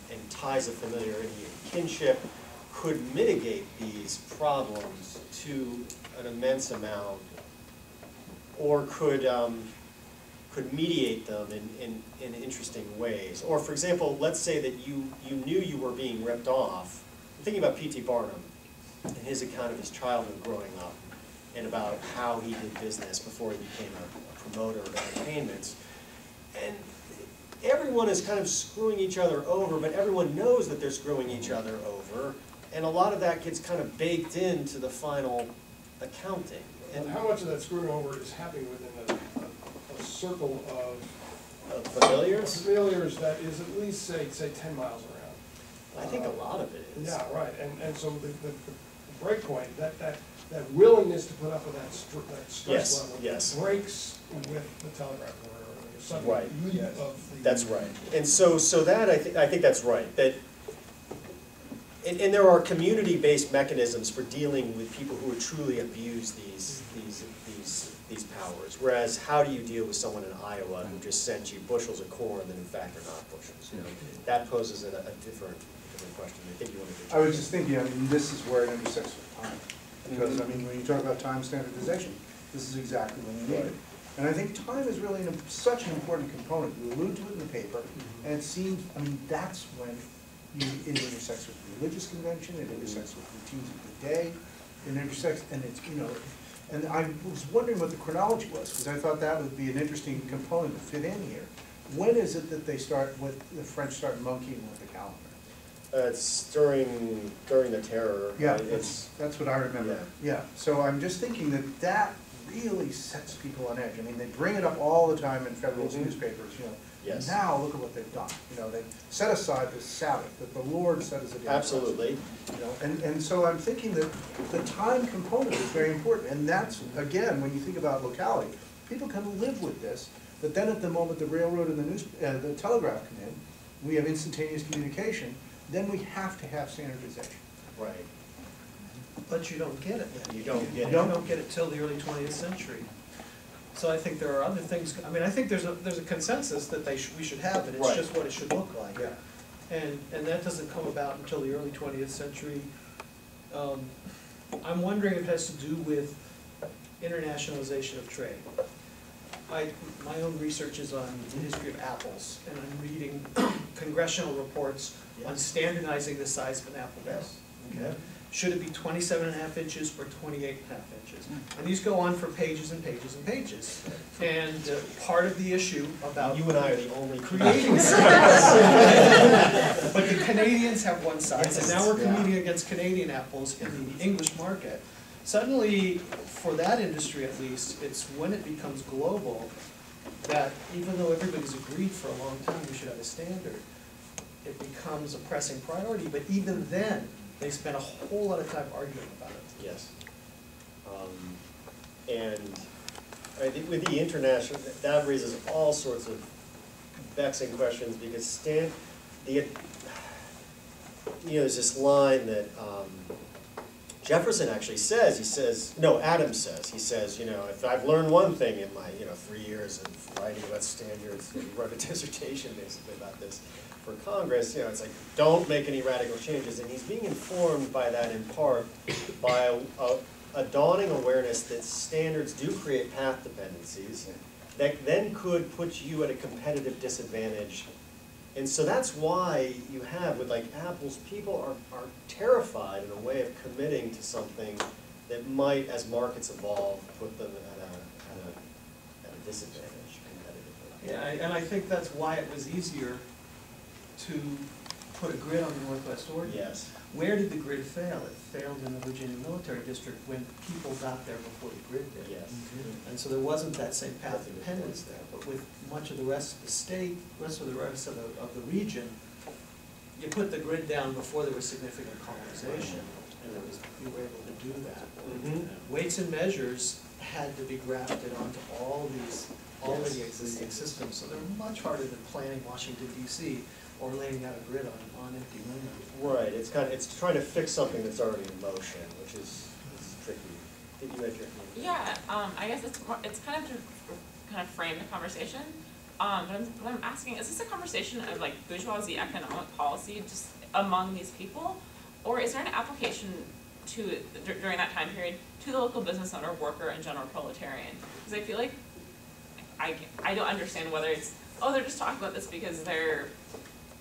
and ties of familiarity and kinship could mitigate these problems to an immense amount, or could mediate them in interesting ways. Or, for example, let's say that you knew you were being ripped off. I'm thinking about P.T. Barnum and his account of his childhood growing up, and about how he did business before he became a promoter of entertainments. And everyone is kind of screwing each other over, but everyone knows that they're screwing each other over, and a lot of that gets kind of baked into the final accounting. And how much of that screwing over is happening within a circle of familiars that is at least, say 10 miles around? I think a lot of it is. Yeah, right. And so the break point, that willingness to put up with that stress level breaks with the telegraph order. Right. Of that's right. And so that I think that's right. That and there are community-based mechanisms for dealing with people who would truly abuse these powers. Whereas, how do you deal with someone in Iowa who just sent you bushels of corn that in fact are not bushels? You know, that poses a different question. I think you wanted to. I was just thinking. I mean, this is where it intersects with time, because I mean, when you talk about time standardization, this is exactly when you need it. And I think time is really such an important component. You allude to it in the paper, and it seems. I mean, that's when it intersects with religious convention. It intersects with routines of the day. it intersects, and it's, you know, and I was wondering what the chronology was, because I thought that would be an interesting component to fit in here. When is it that they start, with the French start monkeying with the calendar? It's during the Terror. Yeah, It's that's what I remember. Yeah, so I'm just thinking that that really sets people on edge. I mean, they bring it up all the time in Federalist newspapers, you know. Yes. Now, look at what they've done. You know, they've set aside the Sabbath that the Lord set as a day. absolutely. You know, and so I'm thinking that the time component is very important, and that's, again, when you think about locality, people can live with this, but then at the moment the railroad and the telegraph come in, we have instantaneous communication, then we have to have standardization. Right. But you don't get it then. You don't get it. You don't get it till the early 20th century. So I think there are other things, I mean, I think there's a consensus that we should have it, it's Right. just what it should look like. Yeah. And that doesn't come about until the early 20th century. I'm wondering if it has to do with internationalization of trade. My own research is on the history of apples, and I'm reading congressional reports on standardizing the size of an apple bed. Okay. Should it be 27.5 inches or 28.5 inches? And these go on for pages and pages and pages. And part of the issue about You and I are the only creating but the Canadians have one size, and now we're competing against Canadian apples in the English market. Suddenly, for that industry at least, it's when it becomes global that even though everybody's agreed for a long time we should have a standard, it becomes a pressing priority. But even then, they spend a whole lot of time arguing about it. Yes. And I think with the international, that raises all sorts of vexing questions because there's this line that Jefferson actually says, Adams says, if I've learned one thing in my, 3 years of writing about standards, he wrote a dissertation basically about this for Congress, it's like, don't make any radical changes. And he's being informed by that in part by a dawning awareness that standards do create path dependencies that then could put you at a competitive disadvantage. And so that's why you have, with like apples, people are terrified in a way of committing to something that might, as markets evolve, put them at a disadvantage competitively. Yeah, and I think that's why it was easier to put a grid on the Northwest Orient. Yes. Where did the grid fail? It failed in the Virginia Military District when people got there before the grid did. Yes. And so there wasn't that same path of dependence there. But with much of the rest of the state, rest of the region, you put the grid down before there was significant colonization, and you were able to do that. Weights and measures had to be grafted onto all these already existing systems, so they're much harder than planning Washington D.C. or laying out a grid on empty land. Right. It's trying to fix something that's already in motion, which is tricky. Did you have your hand? Yeah, I guess it's kind of to frame the conversation. But I'm asking, is this a conversation of like bourgeoisie economic policy just among these people, or is there an application to during that time period to the local business owner, worker, and general proletarian? Because I feel like I don't understand whether it's they're just talking about this because they're,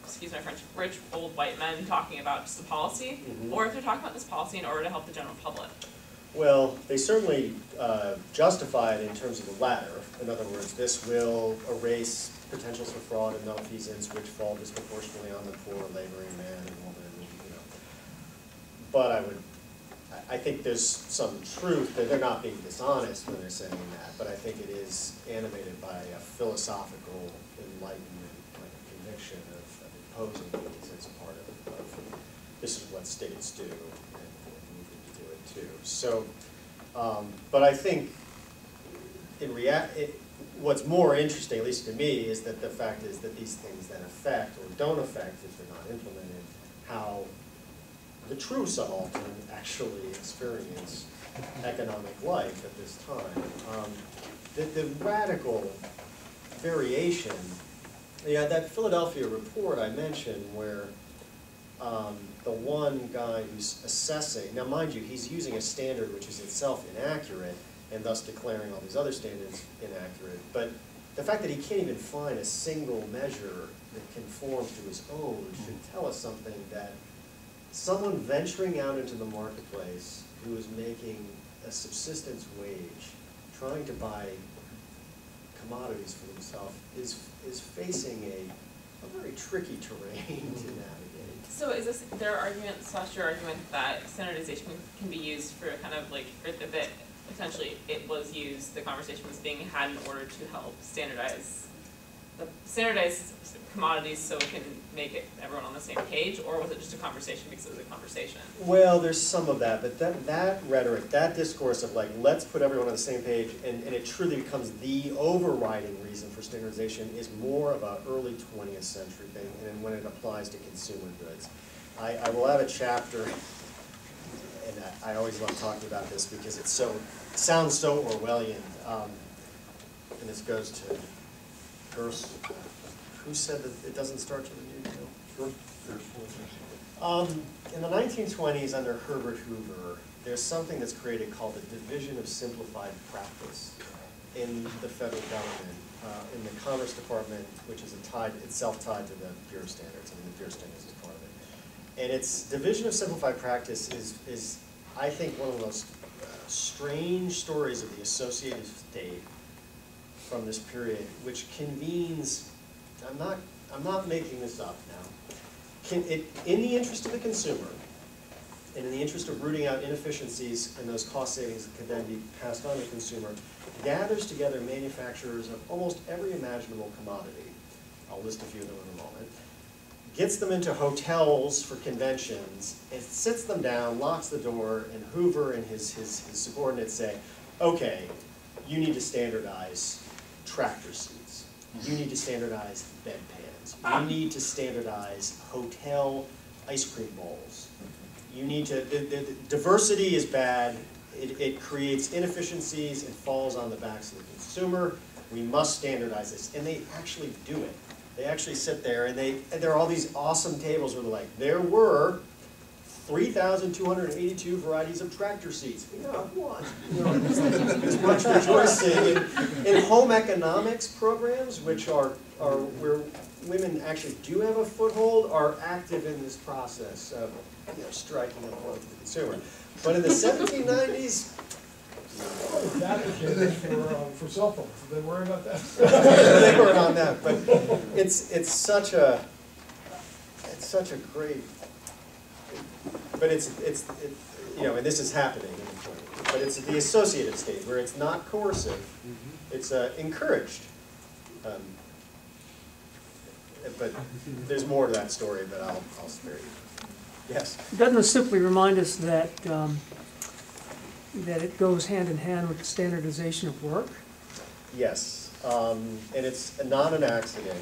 excuse my French, rich old white men talking about just the policy, or if they're talking about this policy in order to help the general public. Well, they certainly justify it in terms of the latter. In other words, this will erase potentials for fraud and malfeasance which fall disproportionately on the poor laboring man and woman. But I think there's some truth that they're not being dishonest when they're saying that, but I think it is animated by a philosophical enlightenment, like a conviction of imposing these as part of this is what states do, and we need to do it too. So, but I think what's more interesting, at least to me, is that the fact is that these things then affect or don't affect, if they're not implemented, how the true subaltern actually experience economic life at this time. The radical variation, that Philadelphia report I mentioned where the one guy who's assessing, now mind you, he's using a standard which is itself inaccurate and thus declaring all these other standards inaccurate, but the fact that he can't even find a single measure that conforms to his own should tell us something that someone venturing out into the marketplace who is making a subsistence wage, trying to buy commodities for themselves, is facing a very tricky terrain to navigate. So is this their argument / your argument that standardization can be used for kind of like, or that essentially it was used, the conversation was being had in order to help standardize commodities so it can make it everyone on the same page, or was it just a conversation because it was a conversation? Well, there's some of that, but that rhetoric, that discourse of like, let's put everyone on the same page, and it truly becomes the overriding reason for standardization, is more of an early 20th century thing, and when it applies to consumer goods. I will have a chapter, and I always love talking about this because it sounds so Orwellian, and this goes to who said that it doesn't start with a new deal? In the 1920s, under Herbert Hoover, there's something that's created called the Division of Simplified Practice in the federal government, in the Commerce Department, which is itself tied to the Bureau of Standards. I mean, the Bureau of Standards is part of it. And its Division of Simplified Practice is I think, one of the most strange stories of the associative state from this period, which convenes, I'm not making this up now, in the interest of the consumer, and in the interest of rooting out inefficiencies and those cost savings that can then be passed on to the consumer, gathers together manufacturers of almost every imaginable commodity. I'll list a few of them in a moment. Gets them into hotels for conventions, and sits them down, locks the door, and Hoover and his subordinates say, okay, you need to standardize tractor seats. You need to standardize bedpans. You need to standardize hotel ice cream bowls. You need to, the diversity is bad. It creates inefficiencies and falls on the backs of the consumer. We must standardize this. And they actually do it. They actually sit there, and there are all these awesome tables where they're like, there were 3,282 varieties of tractor seats. Yeah, what? You know, there's much rejoicing. In home economics programs, which are where women actually do have a foothold, are active in this process of striking a blow to the consumer. But in the 1790s, advocated for cell phones. Did they worry about that? they weren't on that, but it's such a great. But it's and this is happening in the 20s. But it's the associative state where it's not coercive, it's encouraged. But there's more to that story, but I'll spare you. Yes. Doesn't it simply remind us that that it goes hand in hand with the standardization of work? Yes, and it's not an accident,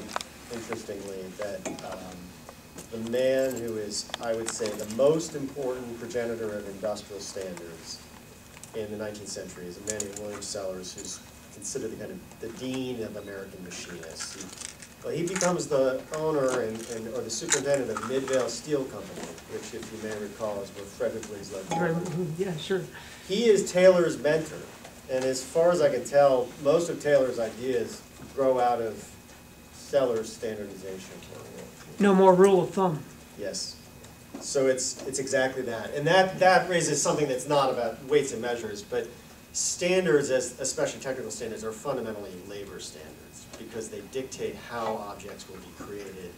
interestingly, that the man who is, I would say, the most important progenitor of industrial standards in the 19th century is a man named William Sellers, who's considered the kind of the dean of American machinists. He becomes the owner or the superintendent of Midvale Steel Company, which, if you may recall, is where Frederick Lee's led. Yeah, sure. He is Taylor's mentor, and as far as I can tell, most of Taylor's ideas grow out of Sellers' standardization. No more rule of thumb. Yes. So it's exactly that. And that raises something that's not about weights and measures, but standards, especially technical standards, are fundamentally labor standards because they dictate how objects will be created.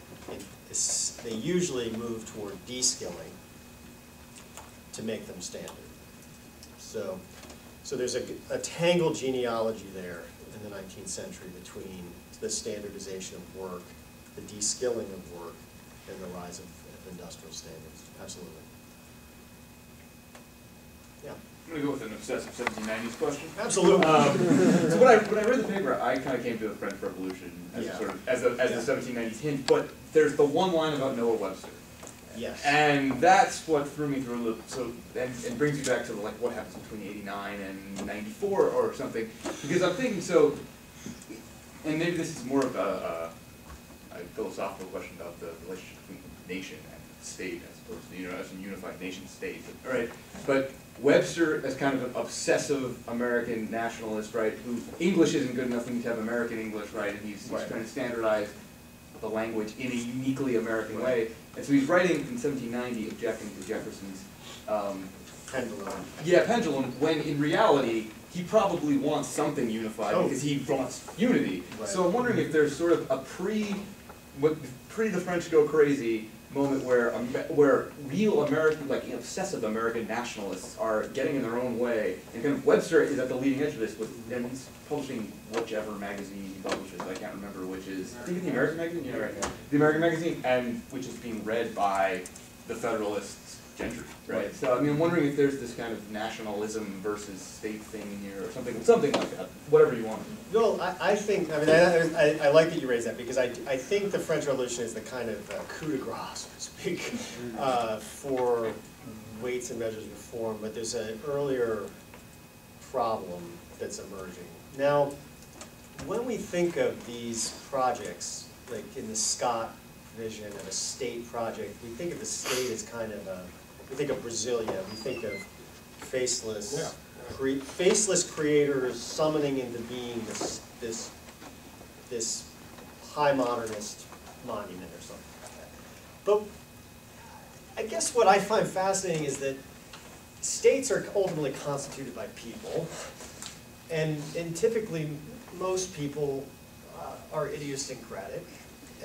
They usually move toward de-skilling to make them standard. So there's a tangled genealogy there in the 19th century between the standardization of work, the de-skilling of work, and the rise of industrial standards. Absolutely. Yeah. I'm going to go with an obsessive 1790s question. Absolutely. So when I read the paper, I kind of came to the French Revolution as Yeah. sort of as the 1790s hint, but there's the one line about Noah Webster. Yes. And that's what threw me through a loop. So and brings me back to like what happens between 89 and 94 or something. Because I'm thinking and maybe this is more of a philosophical question about the relationship between nation and state as opposed to as a unified nation state. All right, but Webster as kind of an obsessive American nationalist, right? Who English isn't good enough, we need to have American English, right? And he's trying to standardize the language in a uniquely American way. And so he's writing in 1790, objecting to Jefferson's Pendulum. pendulum, when in reality, he probably wants something unified because he wants unity. Right. So I'm wondering if there's sort of a pre the French go crazy moment where real American, like obsessive American nationalists are getting in their own way, and kind of Webster is at the leading edge of this, and he's publishing whichever magazine he publishes, I can't remember which is, I think the American magazine, yeah, right, the American magazine, and which is being read by the Federalists gentry, right? So I mean, I'm wondering if there's this kind of nationalism versus state thing here, or something like that, whatever you want. No, I think, I mean, I like that you raised that, because I think the French Revolution is the kind of coup de grace, so to speak, for weights and measures reform, but there's an earlier problem that's emerging. Now, when we think of these projects, like in the Scott vision of a state project, we think of the state as kind of we think of Brasilia, we think of faceless, faceless creators summoning into being this high modernist monument or something like that. But I guess what I find fascinating is that states are ultimately constituted by people, and typically most people are idiosyncratic.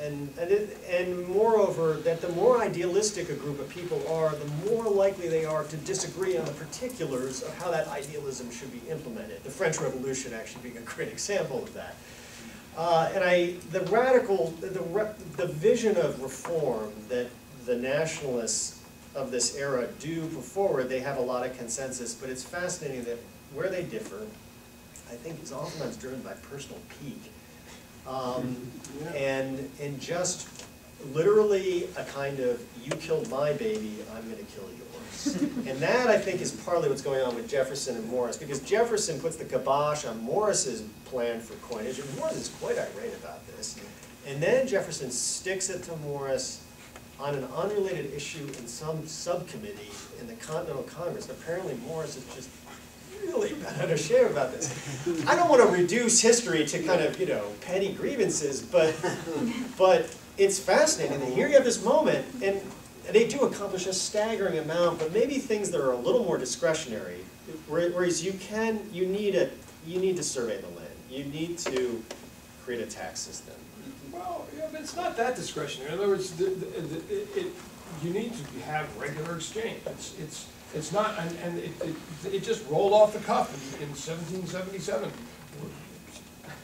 And moreover, that the more idealistic a group of people are, the more likely they are to disagree on the particulars of how that idealism should be implemented. The French Revolution actually being a great example of that. The vision of reform that the nationalists of this era do put forward, they have a lot of consensus, but it's fascinating that where they differ, I think, is oftentimes driven by personal pique. And just literally a kind of, you killed my baby, I'm going to kill yours. And that, I think, is partly what's going on with Jefferson and Morris, because Jefferson puts the kibosh on Morris's plan for coinage, and Morris is quite irate about this. And then Jefferson sticks it to Morris on an unrelated issue in some subcommittee in the Continental Congress. Apparently Morris is just really bad at a share about this. I don't want to reduce history to kind of, petty grievances, but it's fascinating. And here you have this moment, and they do accomplish a staggering amount, but maybe things that are a little more discretionary. Whereas you need to survey the land. You need to create a tax system. Well, but it's not that discretionary. In other words, you need to have regular exchange. It's not, and it just rolled off the cuff in 1777.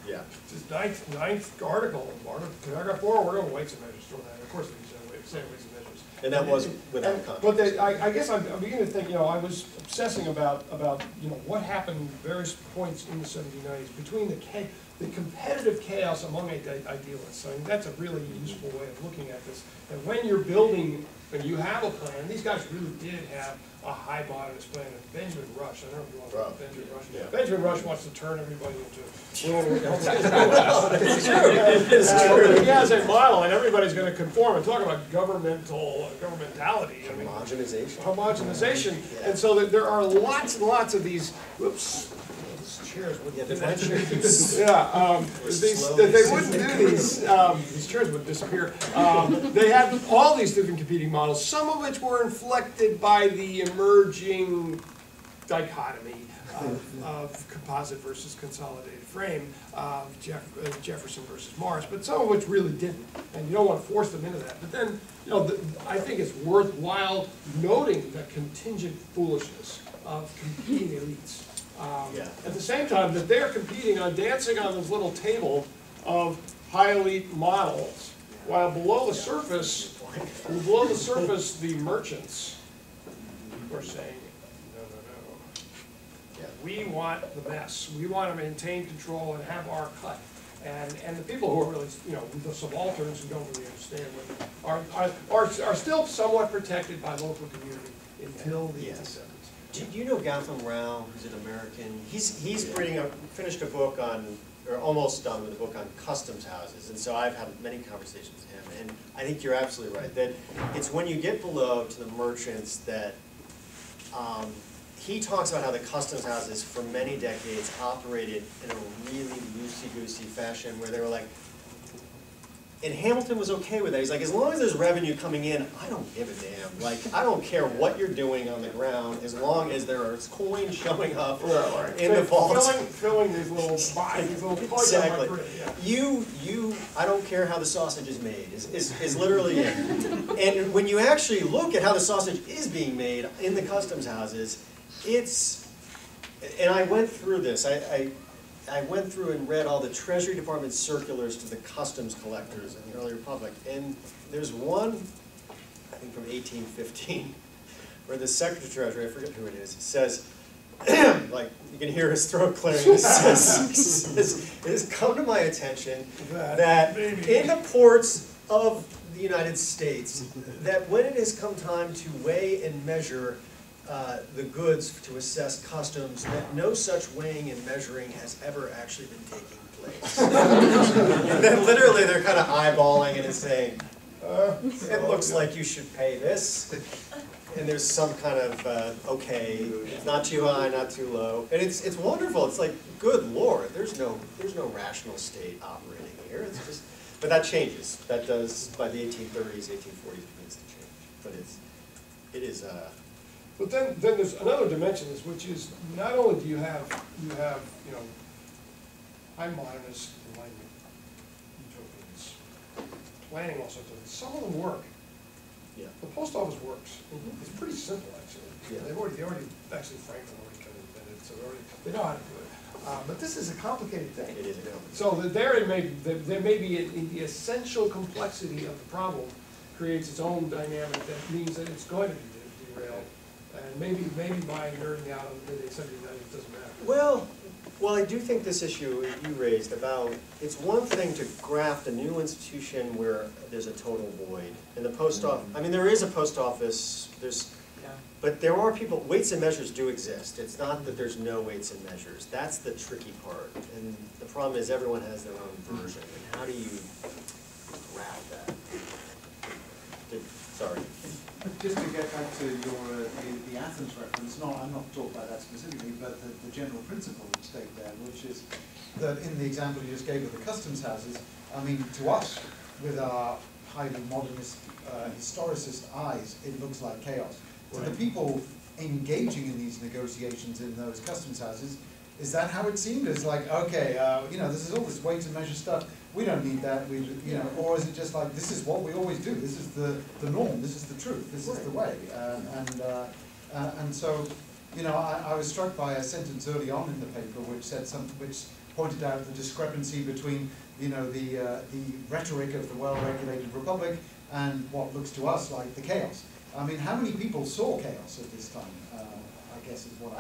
Yeah. This ninth article, paragraph 4, we're going to weights and measures for that. Of course, they say weights and measures. And that was without context. But I guess I'm beginning to think, I was obsessing about what happened at various points in the 1790s between the competitive chaos among idealists. I mean, that's a really useful way of looking at this. And when you're building, when you have a plan, these guys really did have a high modernist plan. And Benjamin Rush, I don't know if you want to talk about Benjamin Rush. Yeah. Benjamin Rush wants to turn everybody into. It's true. He has a model, and everybody's going to conform. And talk about governmentality. Homogenization. Homogenization. Yeah. And so there are lots and lots of these. Whoops. Chairs wouldn't do that. They wouldn't do these chairs would disappear. They had all these different competing models, some of which were inflected by the emerging dichotomy of composite versus consolidated frame, Jefferson versus Morris, but some of which really didn't, and you don't want to force them into that. But then, I think it's worthwhile noting the contingent foolishness of competing elites. At the same time that they're competing on dancing on this little table of high elite models, while below the surface, the merchants are saying, no. We want the mess. We want to maintain control and have our cut. And the people who are really, the subalterns who don't really understand what are still somewhat protected by local community until the 1870s. Do you know Gautam Rao, who's an American? He's finished a book on, or almost done with a book on customs houses, and so I've had many conversations with him, and I think you're absolutely right, that it's when you get below to the merchants that he talks about how the customs houses for many decades operated in a really loosey-goosey fashion, where they were like, And Hamilton was okay with that. He's like, as long as there's revenue coming in, I don't give a damn. Like, I don't care what you're doing on the ground, as long as there are coins showing up in the vaults. Filling these little boxes, these little plugs on my Exactly. grid, yeah. I don't care how the sausage is made, is literally it. And when you actually look at how the sausage is being made in the customs houses, and I went through this, I went through and read all the Treasury Department circulars to the customs collectors in the early Republic, and there's one, I think from 1815, where the Secretary of Treasury, I forget who it is, says, like, you can hear his throat clearing, it says, it has come to my attention that in the ports of the United States, that when it has come time to weigh and measure the goods to assess customs, that no such weighing and measuring has ever actually been taking place. And then literally they're kind of eyeballing it and saying, it looks like you should pay this. And there's some kind of, okay, it's not too high, not too low. And it's wonderful. It's like, good Lord, there's no rational state operating here. It's just, but that changes. That does, by the 1830s, 1840s, begins to change. But it is, But then there's another dimension, which is not only do you have high modernist enlightenment utopians planning all sorts of things. Some of them work. yeah. The post office works. Mhm. It's pretty simple, actually. Yeah. They already actually Franklin already kind of invented it, so they know how to do it. But this is a complicated thing. It is. So that there may be in the essential complexity of the problem creates its own dynamic that means that it's going to be derailed. And maybe by nerding out on the mid-70s, it doesn't matter. Well, I do think this issue you raised about, it's one thing to graft a new institution where there's a total void. In the post office, I mean, there is a post office, but there are people, weights and measures do exist. It's not that there's no weights and measures. That's the tricky part. And the problem is everyone has their own version. And how do you graft that? Sorry. Just to get back to your the Athens reference, I'm not talking about that specifically, but the general principle at stake there, which is that in the example you just gave of the customs houses, I mean, to us, with our highly modernist, historicist eyes, it looks like chaos. To the people engaging in these negotiations in those customs houses, is that how it seemed? It's like, okay, this is all this weights and measure stuff. We don't need that. Or is it just like, this is what we always do? This is the norm. This is the truth. This is the way. And so, I was struck by a sentence early on in the paper which pointed out the discrepancy between, the rhetoric of the well-regulated republic and what looks to us like the chaos. I mean, how many people saw chaos at this time? I guess is what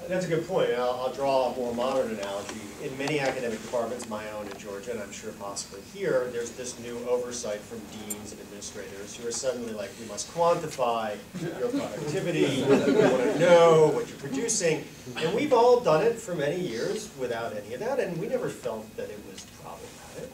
That's a good point. I'll draw a more modern analogy. In many academic departments, my own in Georgia, and I'm sure possibly here, there's this new oversight from deans and administrators who are suddenly like, we must quantify your productivity, we want to know what you're producing. And we've all done it for many years without any of that, and we never felt that it was problematic.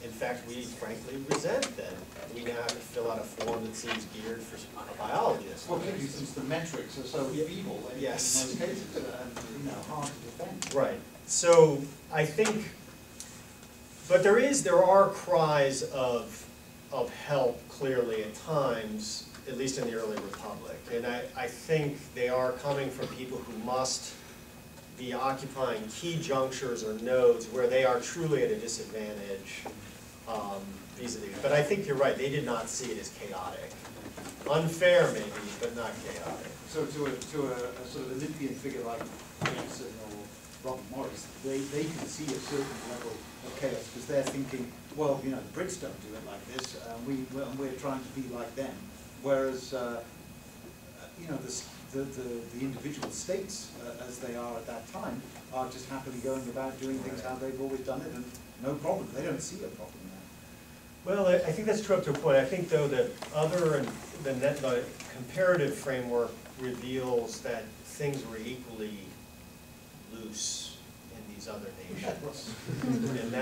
In fact, we frankly resent that we now have to fill out a form that seems geared for a biologist. Well, particularly since the metrics are so feeble in most cases, and hard to defend. Right. So I think, but there are cries of help clearly at times, at least in the early republic, and I think they are coming from people who must be occupying key junctures or nodes where they are truly at a disadvantage vis-a-vis. But I think you're right, they did not see it as chaotic. Unfair maybe, but not chaotic. So to a sort of Olympian figure like Jefferson or Robert Morris, they can see a certain level of chaos because they're thinking, well, the Brits don't do it like this, we're trying to be like them. Whereas, the individual states, as they are at that time, are just happily going about doing things how they've always done it, and no problem. They don't see a problem there. Well, I think that's true up to a point. I think, though, that the comparative framework reveals that things were equally loose in these other nations. And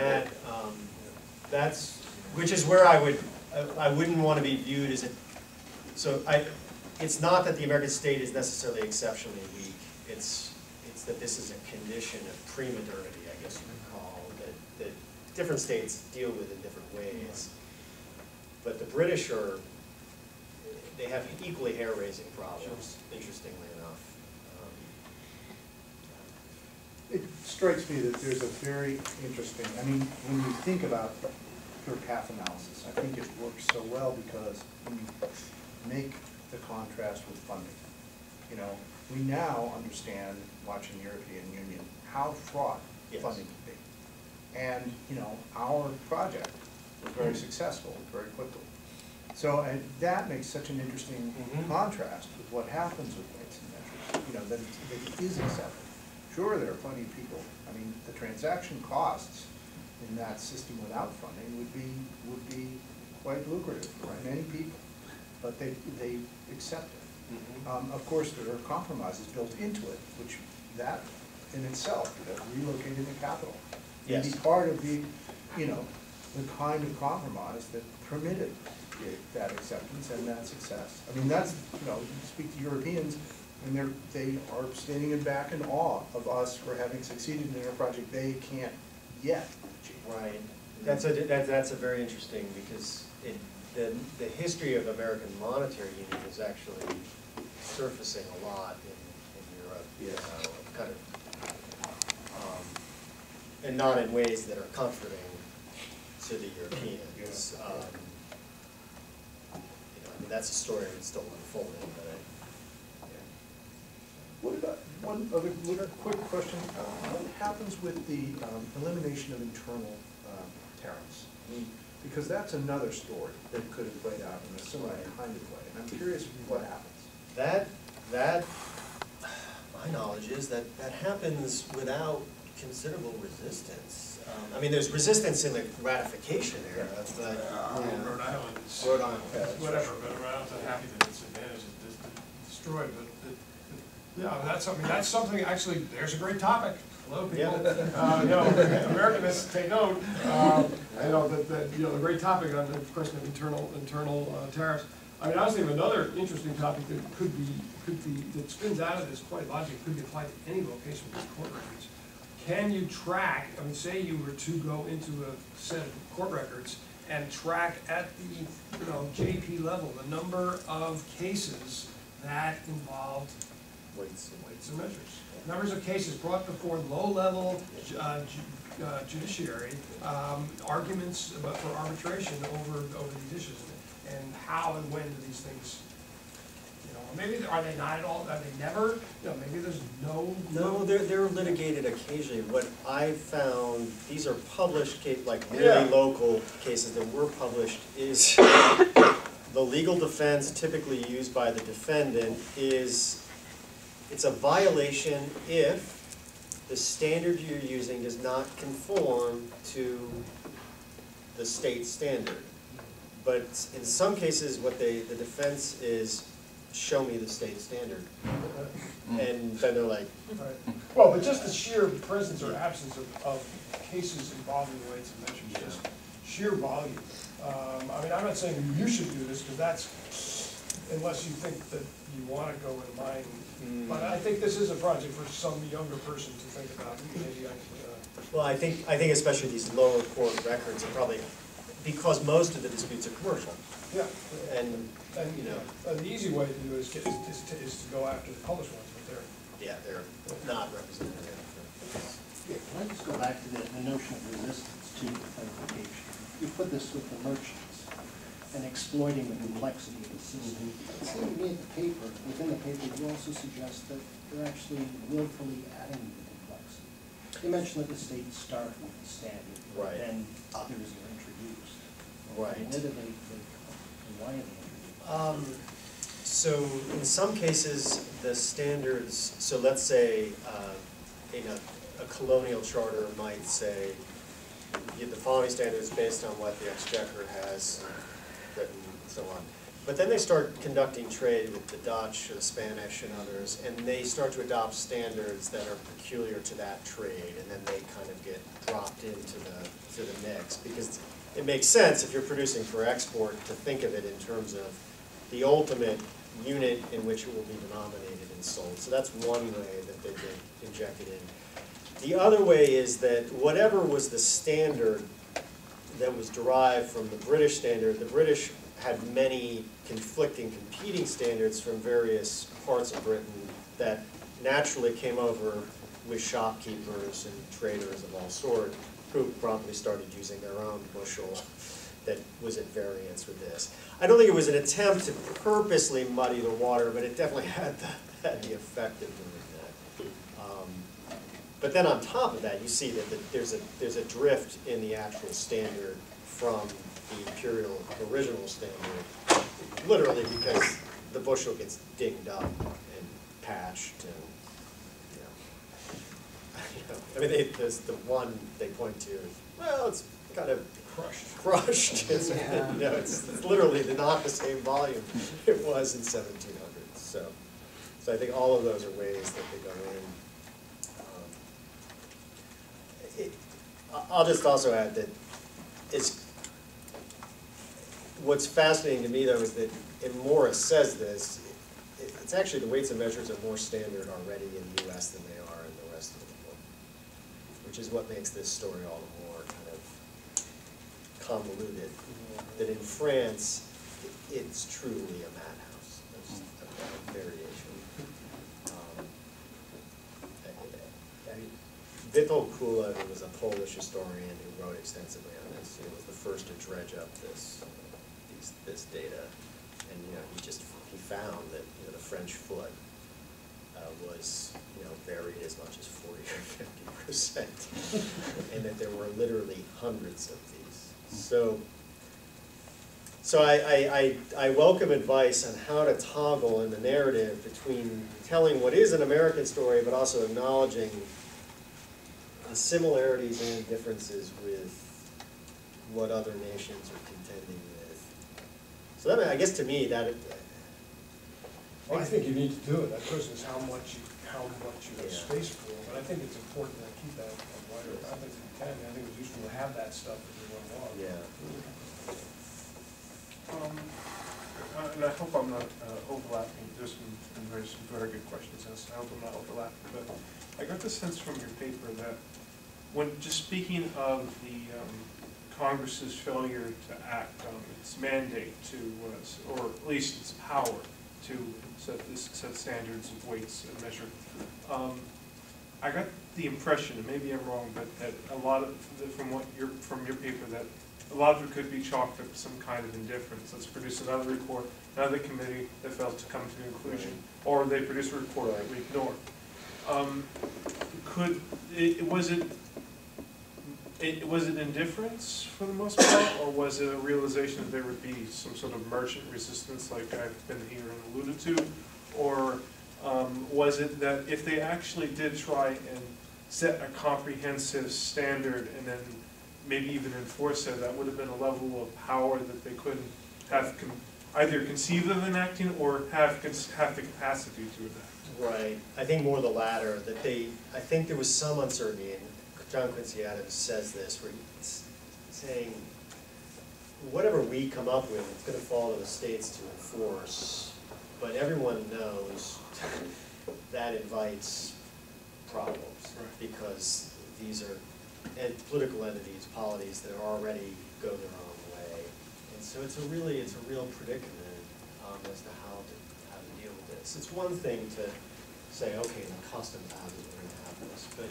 that's, which is where I wouldn't want to be viewed as it's not that the American state is necessarily exceptionally weak. It's that this is a condition of premodernity, I guess you could call, that different states deal with in different ways. But the British they have equally hair-raising problems, interestingly enough. It strikes me that there's a very interesting, I mean, when you think about pure path analysis, I think it works so well because when you make the contrast with funding, you know, we now understand, watching the European Union, how fraught funding can be. And, you know, our project was very successful very quickly. So and that makes such an interesting contrast with what happens with weights and measures, you know, that it is accepted. Sure, there are plenty of people, I mean, the transaction costs in that system without funding would be quite lucrative for many people, but they accept it. Of course, there are compromises built into it, which that in itself, relocating the capital, may be part of the, you know, the kind of compromise that permitted that acceptance and that success. I mean, that's, you know, you speak to Europeans, and they are standing back in awe of us for having succeeded in a project they can't yet achieve. Right. That's a very interesting, because the history of American monetary union is actually surfacing a lot in Europe. Yes. Kind of, and not in ways that are comforting to the Europeans. You know, I mean, that's a story that's still unfolding, but What about, one other quick question, what happens with the elimination of internal tariffs? I mean, because that's another story that could have played out in a similar kind of way, and I'm curious what happens. That, my knowledge is that happens without considerable resistance. I mean, there's resistance in the ratification area. That's the Rhode Island is, Rhode Island. whatever, but Rhode Island's happy that its advantage is destroyed, but yeah, that's something, actually, there's a great topic. Hello, people. You know, Americanists, take note. You know, you know, the great topic on the question of internal tariffs. I mean, I was thinking of another interesting topic that could be, that spins out of this quite logically, could be applied to any location with these court records. Can you track, I mean, say you were to go into a set of court records and track at the, you know, JP level, the number of cases that involved weights and measures. Numbers of cases brought before low-level judiciary, arguments for arbitration over these issues, and how and when do these things, you know, maybe are they not at all? Are they never? You know, maybe there's no. No, they're litigated occasionally. What I found, these are published like really local cases that were published, is the legal defense typically used by the defendant is, it's a violation if the standard you're using does not conform to the state standard. But in some cases, what the defense is, show me the state standard. And then they're like, Well, but just the sheer presence or absence of cases involving weights and measures, just sheer volume. I mean, I'm not saying you should do this, because that's, unless you think that you want to go in line. But I think this is a project for some younger person to think about. Maybe well, I think especially these lower court records are probably, because most of the disputes are commercial. yeah. And you know, The easy way to do it is to go after the published ones, but they're not representative. Yeah, can I just go back to the notion of resistance to authentication? You put this with the merchants and exploiting the complexity of the system. It seemed to me within the paper, you also suggest that they're actually willfully adding to the complexity. You mentioned that the states start with the standard, Right. then others are introduced. Right. Where do they come and why are they introduced? So in some cases, the standards, so let's say a colonial charter might say, the following standards based on what the Exchequer has written and so on. But then they start conducting trade with the Dutch or the Spanish and others, and they start to adopt standards that are peculiar to that trade, and then they kind of get dropped into the mix, because it makes sense if you're producing for export to think of it in terms of the ultimate unit in which it will be denominated and sold. So that's one way that they get injected in. The other way is that whatever was the standard that was derived from the British standard, the British had many conflicting, competing standards from various parts of Britain that naturally came over with shopkeepers and traders of all sorts, who promptly started using their own bushel that was at variance with this. I don't think it was an attempt to purposely muddy the water, but it definitely had the effect of doing that. But then on top of that, you see that there's a drift in the actual standard from the imperial original standard, literally because the bushel gets dinged up and patched and, I mean, the one they point to is, well, it's kind of crushed. It's, it's literally not the same volume it was in 1700. So I think all of those are ways that they go in. I'll just also add that what's fascinating to me, though, is that, and Morris says this, it's actually the weights and measures are more standard already in the U.S. than they are in the rest of the world, which is what makes this story all the more kind of convoluted. That in France, it's truly a madhouse. There's a variation. Witold Kula, who was a Polish historian who wrote extensively on this, he was the first to dredge up this data, and he found that the French foot was varied as much as 40 or 50%, and that there were literally hundreds of these. So I welcome advice on how to toggle in the narrative between telling what is an American story, but also acknowledging the similarities and differences with what other nations are contending with. So that, I guess to me, that Well, I think you need to do it. That question is how much you have space for. But I think it's important to keep that wider. I think you can. I think it's useful to have that stuff if you want to log. Yeah. And I hope I'm not overlapping. There's some very good questions. I hope I'm not overlapping. But I got the sense from your paper that when just speaking of the Congress's failure to act on its mandate to, or at least its power to set standards of weights and measure, I got the impression, and maybe I'm wrong, but that a lot of from your paper that a lot of it could be chalked up to some kind of indifference. Let's produce another report, another committee that fails to come to a conclusion, or they produce a report that we ignore. Was it indifference for the most part, or was it a realization that there would be some sort of merchant resistance like I've been here and alluded to, or was it that if they actually did try and set a comprehensive standard and then maybe even enforce it, that would have been a level of power that they couldn't have either conceive of enacting or have the capacity to enact? Right. I think more the latter, that I think there was some uncertainty, and John Quincy Adams says this, where he's saying, whatever we come up with, it's going to fall to the states to enforce, but everyone knows that invites problems, because these are political entities, polities that already go their own way, and so it's a real predicament as to how to deal with this. It's one thing to say, okay, in the customs houses we're going to have this, but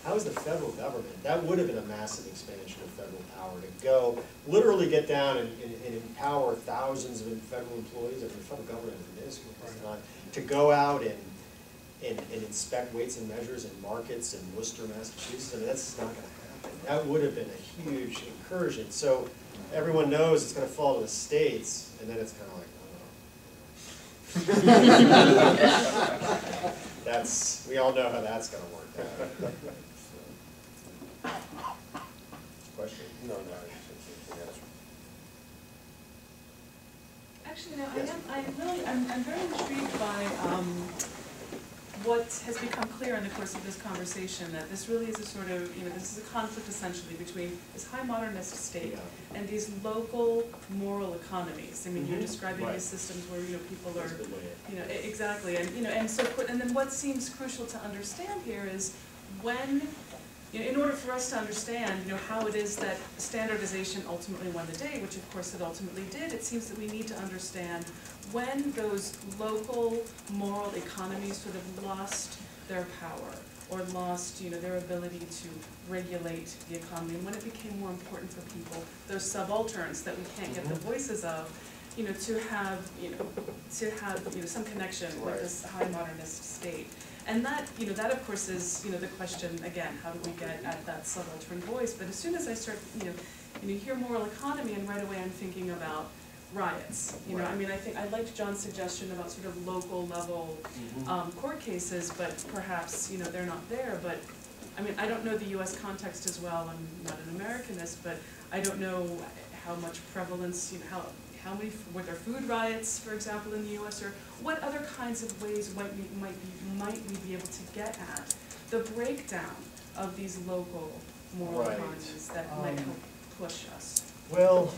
how is the federal government? That would have been a massive expansion of federal power to go, literally get down and empower thousands of federal employees. I mean, the federal government is not to go out and inspect weights and measures in markets in Worcester, Massachusetts. I mean, that's not going to happen. That would have been a huge incursion. So everyone knows it's going to fall to the states, and then it's kind of like, we all know how that's going to work out. Question? No, Actually, no, I'm very intrigued by what has become clear in the course of this conversation, that this really is a sort of, this is a conflict essentially between this high modernist state and these local moral economies. I mean, you're describing these systems where, people are, exactly, and then what seems crucial to understand here is when, you know, in order for us to understand, you know, how it is that standardization ultimately won the day, which of course it ultimately did, it seems that we need to understand when those local moral economies sort of lost their power or lost, you know, their ability to regulate the economy, and when it became more important for people, those subalterns that we can't get the voices of, you know, to have some connection with this high modernist state. And that, you know, that of course is, you know, the question again, how do we get at that subaltern voice? But as soon as I start, you hear moral economy, and right away I'm thinking about riots. You know, I mean, I think I liked John's suggestion about sort of local level court cases, but perhaps, you know, they're not there. But I mean, I don't know the U.S. context as well. I'm not an Americanist, but I don't know how much prevalence, you know, how many, were there food riots, for example, in the U.S., or what other kinds of ways might we be able to get at the breakdown of these local moral economies that might help push us? Well,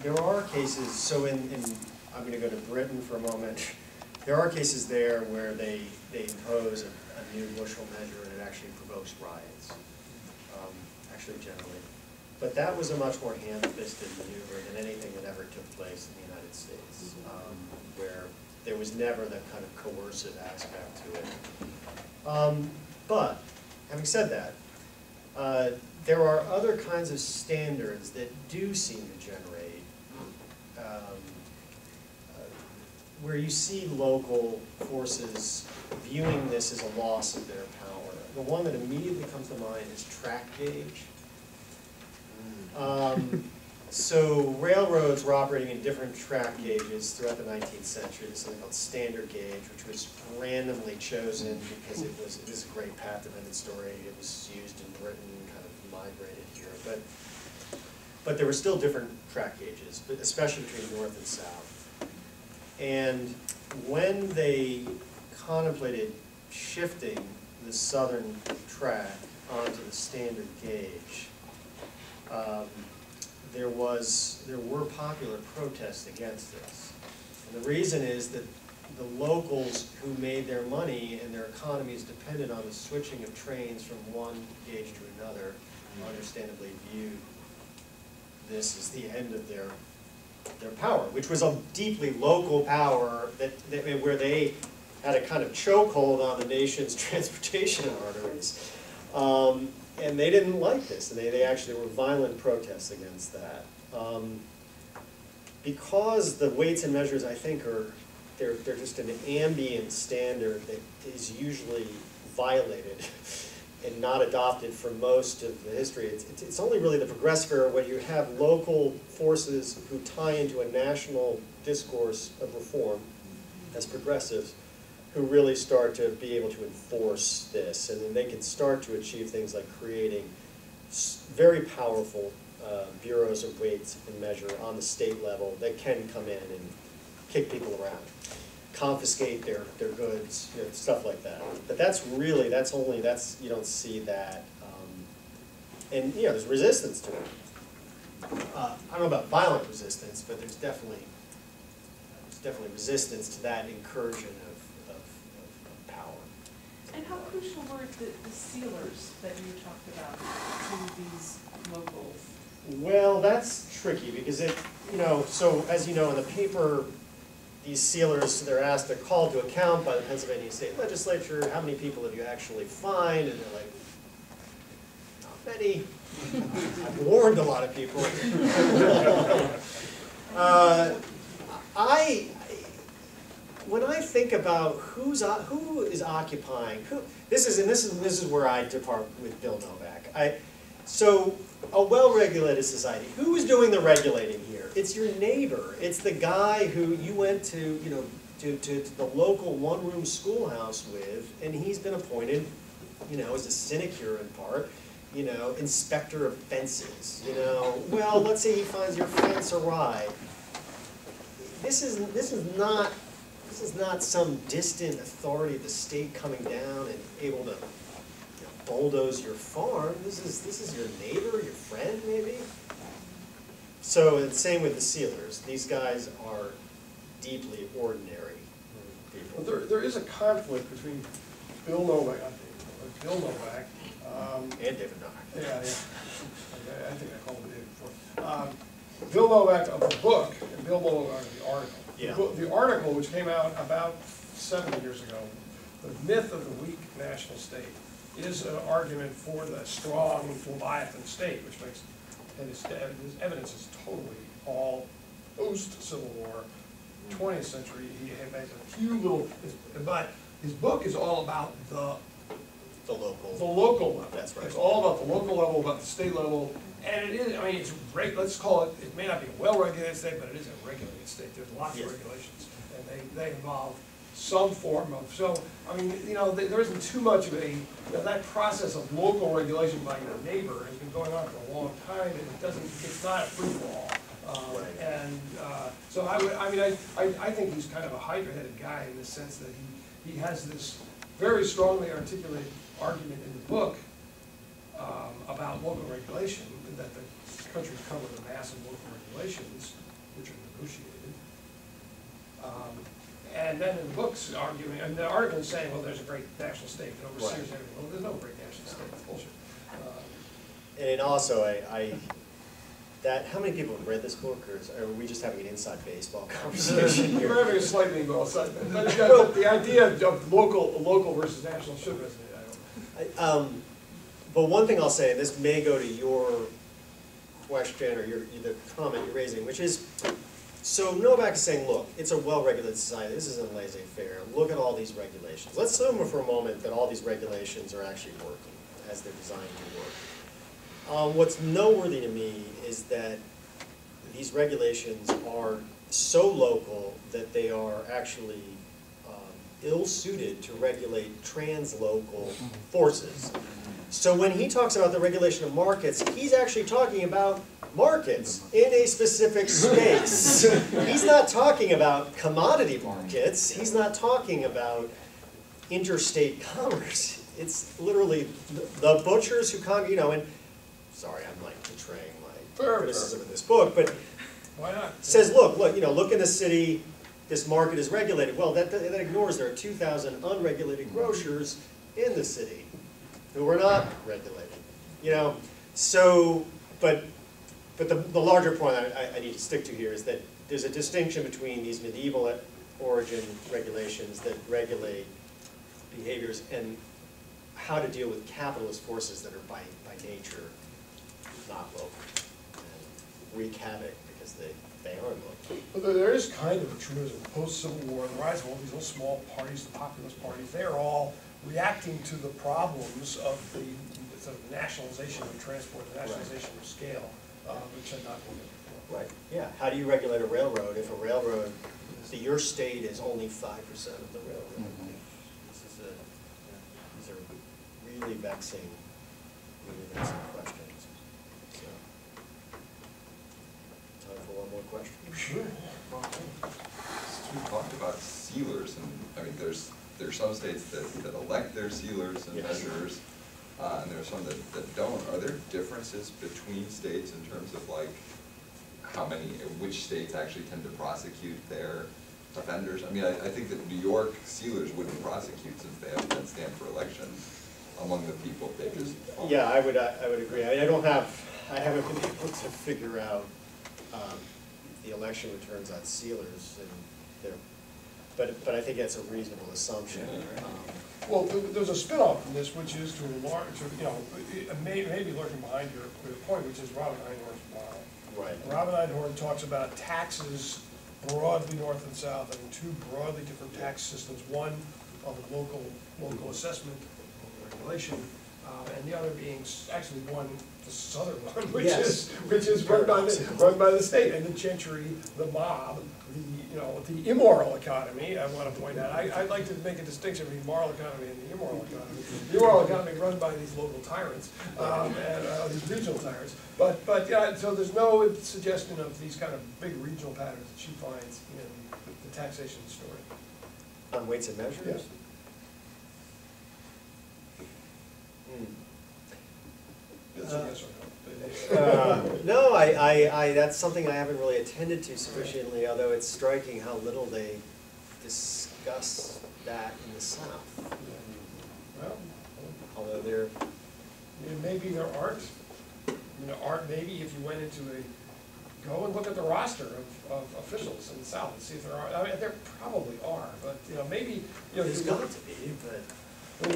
there are cases, so I'm going to go to Britain for a moment. There are cases there where they impose a new bushel measure and it actually provokes riots, actually generally. But that was a much more hand-fisted maneuver than anything that ever took place in the United States, where there was never that kind of coercive aspect to it. But, having said that, there are other kinds of standards that do seem to generate where you see local forces viewing this as a loss of their power. The one that immediately comes to mind is track gauge. So railroads were operating in different track gauges throughout the 19th century. There's something called standard gauge, which was randomly chosen because it is a great path-dependent story. It was used in Britain, kind of migrated here. But there were still different track gauges, but especially between north and south. And when they contemplated shifting the southern track onto the standard gauge, there were popular protests against this. And the reason is that the locals who made their money and their economies depended on the switching of trains from one gauge to another, understandably viewed this as the end of their power, which was a deeply local power where they had a kind of chokehold on the nation's transportation arteries. And they didn't like this, and they actually were violent protests against that. Because the weights and measures, I think, they're just an ambient standard that is usually violated and not adopted for most of the history. It's only really the progressive era where you have local forces who tie into a national discourse of reform as progressives who really start to be able to enforce this. And then they can start to achieve things like creating very powerful bureaus of weights and measure on the state level that can come in and kick people around, confiscate their goods, you know, stuff like that. But you don't see that. And you know, there's resistance to it. I don't know about violent resistance, but there's definitely resistance to that incursion of power. And how crucial were the sealers that you talked about to these locals? Well, that's tricky because so as you know in the paper, these sealers, they're called to account by the Pennsylvania State Legislature. How many people have you actually fined? And they're like, not many. I've warned a lot of people. When I think about who is occupying, this is where I depart with Bill Novak. So a well-regulated society, who is doing the regulating here? It's your neighbor. It's the guy who you went to the local one-room schoolhouse with, and he's been appointed, as a sinecure in part, inspector of fences. Well, let's say he finds your fence awry. This is not some distant authority of the state coming down and able to bulldoze your farm. This is your neighbor, your friend, maybe. So the same with the sealers. These guys are deeply ordinary people. Well, there is a conflict between Bill Novak, Bill Novak. And David Novak. Yeah, yeah. Okay, I think I called him David before. Bill Novak of the book, and Bill Novak of the article. Yeah. The article, which came out about 7 years ago, The Myth of the Weak National State, is an argument for the strong Leviathan state, which makes, and his evidence is totally all post-Civil War, 20th century. He makes a few little, but his book is all about the local level. That's right. It's all about the local level, about the state level, and it is, I mean, it's, let's call it, it may not be a well-regulated state, but it is a regulated state. There's lots of regulations, and they involve some form of, so, I mean, you know, there isn't too much of a, you know, that process of local regulation by your neighbor has been going on for a long time, and it doesn't, it's not a free-for-all. And so I think he's kind of a hydra-headed guy in the sense that he has this very strongly articulated argument in the book about local regulation, that the country's come with a massive local regulations, which are negotiated. And then in the book's arguing, and the article is saying, well, there's a great national state that oversees everything. Well, there's no great national state, it's bullshit. And also, how many people have read this book, or are we just having an inside baseball conversation here? We're having a slightly well side, but the idea of local versus national should resonate, I hope. But one thing I'll say, and this may go to your question or the comment you're raising, which is, so Novak is saying, look, it's a well-regulated society. This isn't laissez-faire. Look at all these regulations. Let's assume for a moment that all these regulations are actually working as they're designed to work. What's noteworthy to me is that these regulations are so local that they are actually ill-suited to regulate translocal forces. So when he talks about the regulation of markets, he's actually talking about markets in a specific space. He's not talking about commodity markets. He's not talking about interstate commerce. It's literally the butchers who you know, and sorry, I'm like betraying my criticism of this book, but why not? Says, look, you know, look in the city, this market is regulated. Well, that ignores there are 2,000 unregulated grocers in the city who are not regulated. You know, so, but the larger point I need to stick to here is that there's a distinction between these medieval origin regulations that regulate behaviors and how to deal with capitalist forces that are by nature not local and wreak havoc because they are local. But there is kind of a truism, post-Civil War, the rise of all these little small parties, the populist parties, they're all reacting to the problems of the sort of nationalization of transport, the nationalization of scale, which had not been before. Right, yeah. How do you regulate a railroad if a railroad, your state is only 5% of the railroad? Mm-hmm. These are really vexing questions. So, time for one more question. Sure. We talked about sealers, and I mean, there's some states that elect their sealers and measures, and there are some that don't. Are there differences between states in terms of like which states actually tend to prosecute their offenders? I mean, I think that New York sealers wouldn't prosecute since they haven't stand for election among the people. They just yeah, I would agree. I mean, I haven't been able to figure out the election returns on sealers, and but I think that's a reasonable assumption. Well, there's a spin-off from this, which is to enlarge, you know, maybe lurking behind your point, which is Robin Einhorn's model. Right. Robin Einhorn talks about taxes broadly north and south, and two broadly different tax systems, one of local assessment, local regulation, and the other being actually the southern one, which is run by the state, and the gentry, the mob, the immoral economy. I want to point out. I'd like to make a distinction between moral economy and the immoral economy. The immoral economy run by these local tyrants and these regional tyrants. But yeah, so there's no suggestion of these kind of big regional patterns that she finds in the taxation story. On weights and measures. Yes. It's a yes or no. No, that's something I haven't really attended to sufficiently, although it's striking how little they discuss that in the South. Well, although they're, Maybe there aren't. Maybe if you went into go and look at the roster of officials in the South and see if there are, I mean, there probably are, but, maybe, there's got to be, but.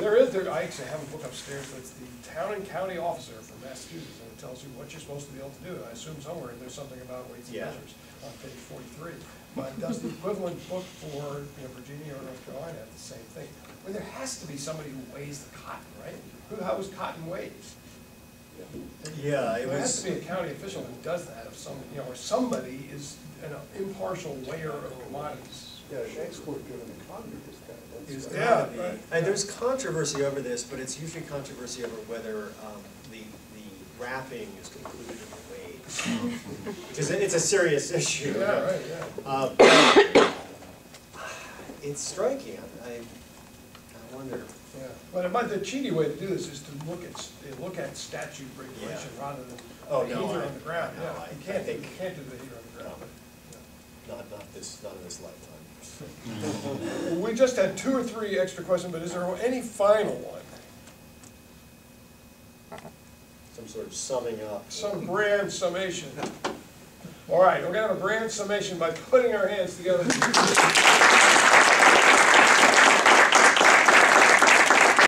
Well, I actually have a book upstairs that's the Town and County Officer from Massachusetts, and it tells you what you're supposed to be able to do. I assume somewhere there's something about weights and Yeah. measures on page 43. But it does the equivalent book for Virginia or North Carolina, the same thing. Well, there has to be somebody who weighs the cotton, right? How is cotton weighed? Yeah, it There has was, to be a county official who does that, or somebody is an impartial weigher of commodities. Yeah, an export-driven economy is kind of, it's that's. Yeah, gotta be. right. And there's controversy over this, but it's usually controversy over whether the wrapping is concluded in the weight. Because it's a serious issue. Yeah, right, yeah. It's striking, I wonder. Yeah, but the cheaty way to do this is to look at statute regulation rather than Oh, the no, heater I- on the ground, no, yeah. I- You I can't think- do the heater on the ground, but, Not in this lifetime. yeah. Well, we just had 2 or 3 extra questions, but is there any final one? Some sort of summing up. Some grand summation? All right, we're gonna have a grand summation by putting our hands together.